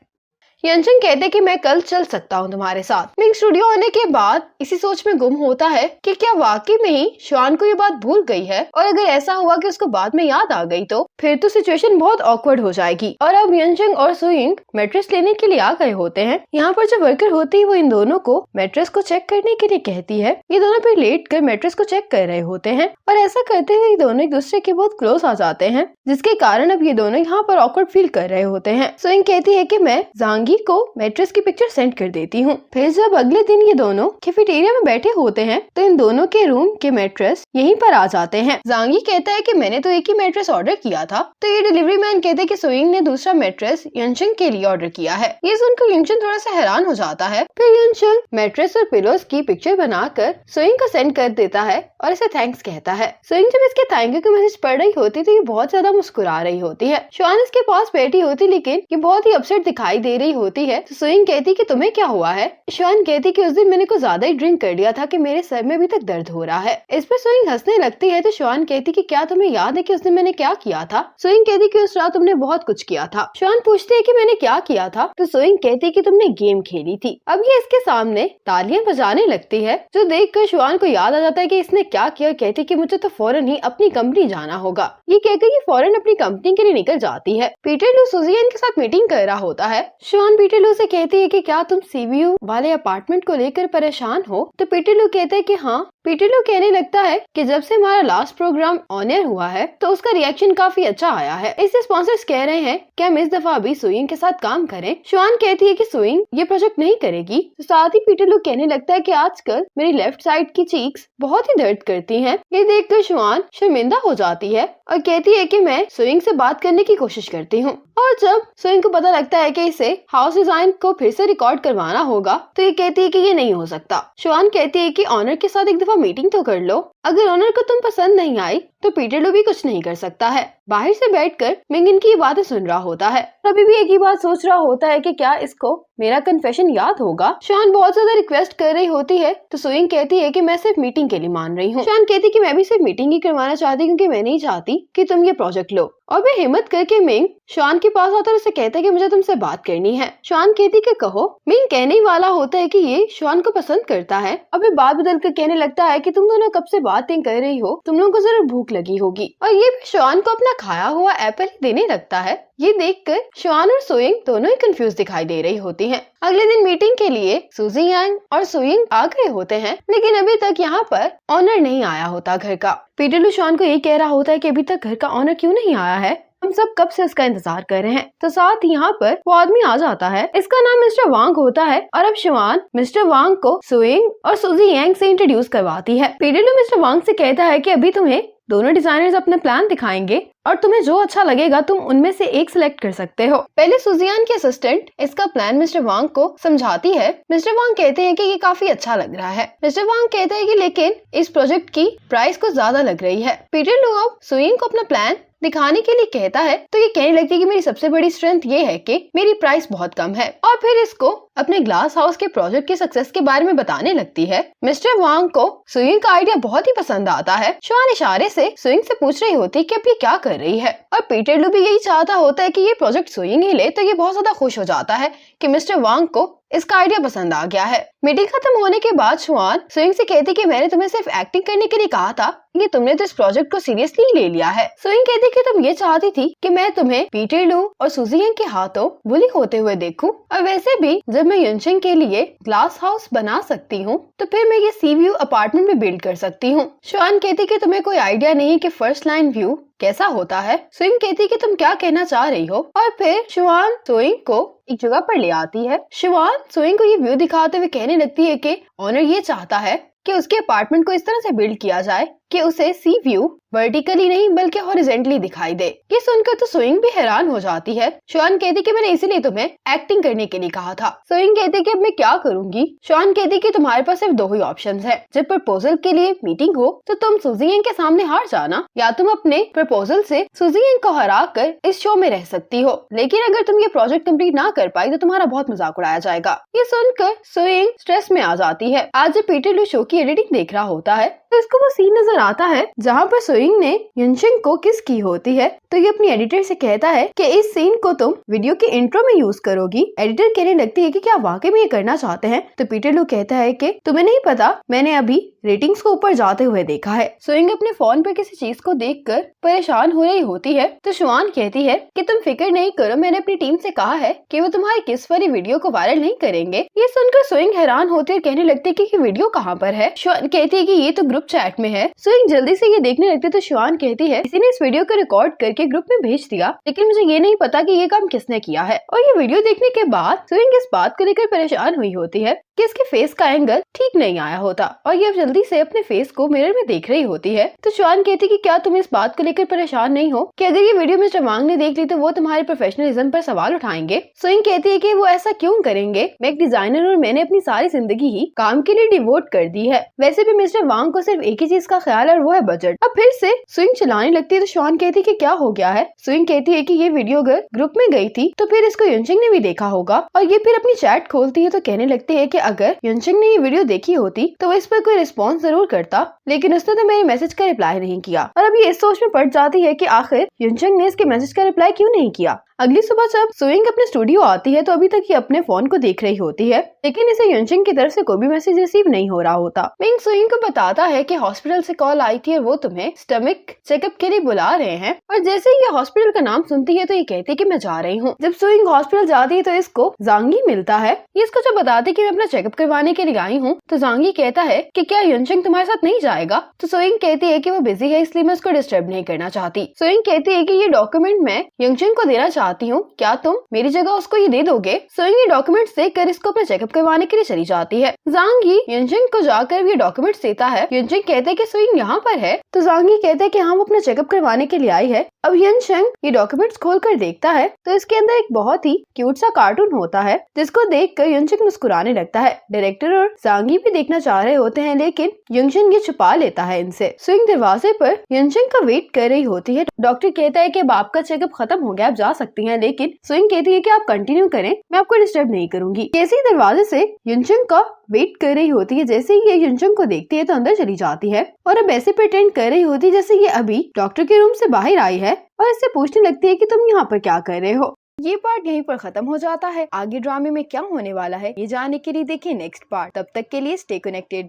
यंचंग कहते कि मैं कल चल सकता हूँ तुम्हारे साथ। मिंग स्टूडियो आने के बाद इसी सोच में गुम होता है कि क्या वाकई में ही शुआन को ये बात भूल गई है, और अगर ऐसा हुआ कि उसको बाद में याद आ गई तो फिर तो सिचुएशन बहुत ऑकवर्ड हो जाएगी। और अब यंचंग और सुइंग मैट्रेस लेने के लिए आ गए होते हैं। यहाँ पर जो वर्कर होती है वो इन दोनों को मैट्रेस को चेक करने के लिए कहती है। ये दोनों फिर लेट कर मैट्रेस को चेक कर रहे होते हैं और ऐसा करते हुए दोनों एक दूसरे के बहुत क्लोज आ जाते हैं, जिसके कारण अब ये दोनों यहाँ पर ऑकवर्ड फील कर रहे होते हैं। सुइंग कहती है कि मैं जांगी को मैट्रेस की पिक्चर सेंड कर देती हूँ। फिर जब अगले दिन ये दोनों कैफेटेरिया में बैठे होते हैं तो इन दोनों के रूम के मैट्रेस यहीं पर आ जाते हैं। जांगी कहता है कि मैंने तो एक ही मैट्रेस ऑर्डर किया था। तो ये डिलीवरी मैन कहते हैं कि सुइंग ने दूसरा मैट्रेस यंचंग के लिए ऑर्डर किया है। ये सुनकर यंचंग थोड़ा सा हैरान हो जाता है। फिर यंचंग मैट्रेस और पिलोस की पिक्चर बनाकर सुइंग को सेंड कर देता है और इसे थैंक्स कहता है। सुइंग जब इसके थैंक यू की मैसेज पढ़ रही होती तो ये बहुत ज्यादा मुस्कुरा रही होती है। शुआन इसके पास बैठी होती लेकिन ये बहुत ही अपसेट दिखाई दे रही होती है। तो सुइंग कहती कि तुम्हें क्या हुआ है? शुआन कहती कि उस दिन मैंने कुछ ज्यादा ही ड्रिंक कर लिया था कि मेरे सर में अभी तक दर्द हो रहा है। इस पर सुइंग हंसने लगती है। तो शुआन कहती कि क्या तुम्हें याद है कि उस दिन मैंने क्या किया था? सुइंग कहती कि उस रात तुमने बहुत कुछ किया था। शुआन पूछती है कि मैंने क्या किया था? तो सुइंग कहती कि तुमने गेम खेली थी। अब ये इसके सामने तालियां बजाने लगती है, जो देखकर शुआन को याद आ जाता है कि इसने क्या किया। कहती कि मुझे तो फौरन ही अपनी कंपनी जाना होगा। ये कहकर ये फौरन अपनी कंपनी के लिए निकल जाती है। पीटर लू सुजियान के साथ मीटिंग कर रहा होता है। शुआन पीटर लू से कहती है कि क्या तुम सीवीयू वाले अपार्टमेंट को लेकर परेशान हो? तो पीटर लू कहते हैं कि हाँ। पीटर लू कहने लगता है कि जब से हमारा लास्ट प्रोग्राम ऑन एयर हुआ है तो उसका रिएक्शन काफी अच्छा आया है। इससे स्पॉन्सर्स कह रहे हैं कि हम इस दफा भी सुइंग के साथ काम करें। शुआन कहती है कि सुइंग ये प्रोजेक्ट नहीं करेगी। तो साथ ही पीटर लू कहने लगता है कि आजकल मेरी लेफ्ट साइड की चीक्स बहुत ही दर्द करती हैं। ये देखकर शुआन शर्मिंदा हो जाती है और कहती है कि मैं सुइंग से बात करने की कोशिश करती हूँ। और जब सुइंग को पता लगता है कि इसे हाउस डिजाइन को फिर से रिकॉर्ड करवाना होगा तो ये कहती है कि ये नहीं हो सकता। शुआन कहती है कि ऑनर के साथ एक दफा मीटिंग तो कर लो। अगर ऑनर को तुम पसंद नहीं आई तो पीटर लू भी कुछ नहीं कर सकता है। बाहर से बैठकर मिंग इनकी ये बातें सुन रहा होता है। अभी भी एक ही बात सोच रहा होता है कि क्या इसको मेरा कन्फेशन याद होगा। शुआन बहुत ज्यादा रिक्वेस्ट कर रही होती है तो सुइंग कहती है कि मैं सिर्फ मीटिंग के लिए मान रही हूँ। शुआन कहती कि मैं भी सिर्फ मीटिंग ही करवाना चाहती क्योंकि मैं नहीं चाहती कि तुम ये प्रोजेक्ट लो। और वह हिम्मत करके मिंग शुआन के पास आता है और उसे कहता है कि मुझे तुमसे बात करनी है। शुआन कहती कि कहो। मिंग कहने वाला होता है कि ये शुआन को पसंद करता है और वह बात बदल कर कहने लगता है कि तुम दोनों कब से बातें कर रही हो, तुम लोगों को जरूर भूख लगी होगी। और ये भी शुआन को अपना खाया हुआ एप्पल देने लगता है। ये देखकर शुआन और सुइंग दोनों ही कंफ्यूज दिखाई दे रही होती हैं। अगले दिन मीटिंग के लिए सुजी यांग और सुइंग आ गए होते हैं लेकिन अभी तक यहाँ पर ऑनर नहीं आया होता घर का। पीटर लू शुआन को ये कह रहा होता है कि अभी तक घर का ऑनर क्यों नहीं आया है, हम सब कब से इसका इंतजार कर रहे हैं। तो साथ यहाँ पर वो आदमी आ जाता है। इसका नाम मिस्टर वांग होता है और अब शुआन मिस्टर वांग को सुइंग और सुजी यांग से इंट्रोड्यूस करवाती है। पीटर लू मिस्टर वांग से कहता है कि अभी तुम्हें दोनों डिजाइनर्स अपना प्लान दिखाएंगे और तुम्हें जो अच्छा लगेगा तुम उनमें से एक सिलेक्ट कर सकते हो। पहले सुजियान की असिस्टेंट इसका प्लान मिस्टर वांग को समझाती है। मिस्टर वांग कहते हैं कि ये काफी अच्छा लग रहा है। मिस्टर वांग कहते हैं कि लेकिन इस प्रोजेक्ट की प्राइस कुछ ज्यादा लग रही है। पीटर लू अब सुइंग को अपना प्लान दिखाने के लिए कहता है तो ये कहने लगती है कि मेरी सबसे बड़ी स्ट्रेंथ ये है कि मेरी प्राइस बहुत कम है, और फिर इसको अपने ग्लास हाउस के प्रोजेक्ट के सक्सेस के बारे में बताने लगती है। मिस्टर वांग को सुइंग का आइडिया बहुत ही पसंद आता है। शुआन इशारे से सुइंग से पूछ रही होती है कि अब ये क्या कर रही है, और पीटर लू भी यही चाहता होता है कि ये प्रोजेक्ट सुइंग ही ले, तो ये बहुत ज्यादा खुश हो जाता है कि मिस्टर वांग को इसका आइडिया पसंद आ गया है। मीटिंग खत्म होने के बाद शुआन सुइंग से कहती कि मैंने तुम्हें सिर्फ एक्टिंग करने के लिए कहा था, ये तुमने तो इस प्रोजेक्ट को सीरियसली ले लिया है। सुइंग कहती कि तुम ये चाहती थी कि मैं तुम्हें पीटर लू और सुजियान के हाथों बुली होते हुए देखूं, और वैसे भी जब मैं युनशिंग के लिए ग्लास हाउस बना सकती हूँ तो फिर मैं ये सी व्यू अपार्टमेंट में बिल्ड कर सकती हूँ। शुआन कहती कि तुम्हें कोई आइडिया नहीं कि फर्स्ट लाइन व्यू कैसा होता है। सुइंग कहती कि तुम क्या कहना चाह रही हो, और फिर शुआन सुइंग को एक जगह पर ले आती है। शुआन सुइंग को ये व्यू दिखाते हुए कहने लगती है कि ऑनर ये चाहता है कि उसके अपार्टमेंट को इस तरह से बिल्ड किया जाए कि उसे सी व्यू वर्टिकली नहीं बल्कि हॉरिजॉन्टली दिखाई दे। ये सुनकर तो सुइंग भी हैरान हो जाती है। शुआन कहती कि मैंने इसीलिए तुम्हें एक्टिंग करने के लिए कहा था। सुइंग कहती कि अब मैं क्या करूंगी। शुआन कहती कि तुम्हारे पास सिर्फ दो ही ऑप्शंस है, जब प्रपोजल के लिए मीटिंग हो तो तुम सुजियान के सामने हार जाना, या तुम अपने प्रपोजल से सुजियान को हरा कर इस शो में रह सकती हो, लेकिन अगर तुम ये प्रोजेक्ट कंप्लीट ना कर पाई तो तुम्हारा बहुत मजाक उड़ाया जाएगा। ये सुनकर सुइंग स्ट्रेस में आ जाती है। आज जब पीटर लू शो की एडिटिंग देख रहा होता है तो इसको वो सीन नजर आता है जहाँ पर सुइंग ने युनशिंग को किस की होती है, तो ये अपनी एडिटर से कहता है कि इस सीन को तुम वीडियो के इंट्रो में यूज करोगी। एडिटर कहने लगती है कि क्या वाकई में ये करना चाहते हैं, तो पीटर लू कहता है कि तुम्हें नहीं पता, मैंने अभी रेटिंग्स को ऊपर जाते हुए देखा है। सुइंग अपने फोन पर किसी चीज को देखकर परेशान हो रही होती है, तो शुआन कहती है कि तुम फिक्र नहीं करो, मैंने अपनी टीम से कहा है कि वो तुम्हारी किस वाली वीडियो को वायरल नहीं करेंगे। ये सुनकर सुइंग हैरान होती है और कहने लगती है कि वीडियो कहाँ पर है। शुआन कहती है कि ये तो ग्रुप चैट में है। सुइंग जल्दी से ये देखने लगती है तो शुआन कहती है किसी ने इस वीडियो को रिकॉर्ड करके ग्रुप में भेज दिया, लेकिन मुझे ये नहीं पता कि ये काम किसने किया है। और ये वीडियो देखने के बाद सुइंग इस बात को लेकर परेशान हुई होती है कि इसके फेस का एंगल ठीक नहीं आया होता, और ये जल्दी से अपने फेस को मिरर में देख रही होती है। तो शुआन कहती कि क्या तुम इस बात को लेकर परेशान नहीं हो कि अगर ये वीडियो मिस्टर वांग ने देख ली तो वो तुम्हारे प्रोफेशनलिज्म पर सवाल उठाएंगे। सुइंग कहती है कि वो ऐसा क्यों करेंगे, मैं एक डिजाइनर और मैंने अपनी सारी जिंदगी ही काम के लिए डिवोट कर दी है। वैसे भी मिस्टर वांग को सिर्फ एक ही चीज का ख्याल है और वो है बजट। अब फिर से सुइंग चलाने लगती है तो शुआन कहती है कि क्या हो गया है। सुइंग कहती है कि ये वीडियो अगर ग्रुप में गई थी तो फिर इसको युनशिंग ने भी देखा होगा, और ये फिर अपनी चैट खोलती है तो कहने लगती है कि अगर युनशिंग ने ये वीडियो देखी होती तो वो इस पर कोई रिस्पॉन्स जरूर करता, लेकिन उसने तो मेरे मैसेज का रिप्लाई नहीं किया। और अब ये इस सोच में पड़ जाती है कि आखिर युनशिंग ने इसके मैसेज का रिप्लाई क्यों नहीं किया। अगली सुबह जब सुइंग अपने स्टूडियो आती है तो अभी तक ये अपने फोन को देख रही होती है, लेकिन इसे युनशिंग की तरफ से कोई भी मैसेज रिसीव नहीं हो रहा होता। मिंग सुइंग को बताता है कि हॉस्पिटल से कॉल आई थी और वो तुम्हें स्टमक चेकअप के लिए बुला रहे हैं, और जैसे ही ये हॉस्पिटल का नाम सुनती है तो ये कहती है कि मैं जा रही हूँ। जब सुइंग हॉस्पिटल जाती है तो इसको जांगी मिलता है। ये इसको जब बताती है कि मैं अपना चेकअप करवाने के लिए आई हूँ तो जांगी कहता है कि क्या युनशिंग तुम्हारे साथ नहीं जाएगा, तो सुइंग कहती है कि वो बिजी है इसलिए मैं उसको डिस्टर्ब नहीं करना चाहती। सुइंग कहती है कि ये डॉक्यूमेंट मैं युनशिंग को देना चाहती हूँ, क्या तुम मेरी जगह उसको ये दे दोगे। सुइंग ये डॉक्यूमेंट्स देकर इसको अपना चेकअप करवाने के लिए चली जाती है। जांगी युनशिंग को जाकर ये डॉक्यूमेंट्स देता है। युनशिंग कहते हैं कि सुइंग यहाँ पर है, तो जांगी कहते हैं कि हाँ वो अपना चेकअप करवाने के लिए आई है। अब युनशिंग ये डॉक्यूमेंट्स खोलकर देखता है तो इसके अंदर एक बहुत ही क्यूट सा कार्टून होता है, जिसको देखकर युनशिंग मुस्कुराने लगता है। डायरेक्टर और जांगी भी देखना चाह रहे होते हैं, लेकिन युनशिंग ये छुपा लेता है इनसे। सुइंग दरवाजे पर युनशिंग का वेट कर रही होती है। डॉक्टर कहता है कि बाप का चेकअप खत्म हो गया, आप जा सकती हैं, लेकिन सुइंग कहती है कि आप कंटिन्यू करें, मैं आपको डिस्टर्ब नहीं करूंगी। जैसे ही दरवाजे से युनशिंग का वेट कर रही होती है, जैसे ही ये युनशिंग को देखती है तो अंदर चली जाती है और अब ऐसे प्रिटेंड कर रही होती है जैसे ये अभी डॉक्टर के रूम से बाहर आई है, और इससे पूछने लगती है कि तुम यहाँ पर क्या कर रहे हो। ये पार्ट यहीं पर खत्म हो जाता है। आगे ड्रामे में क्या होने वाला है ये जानने के लिए देखिए नेक्स्ट पार्ट। तब तक के लिए स्टे कनेक्टेड।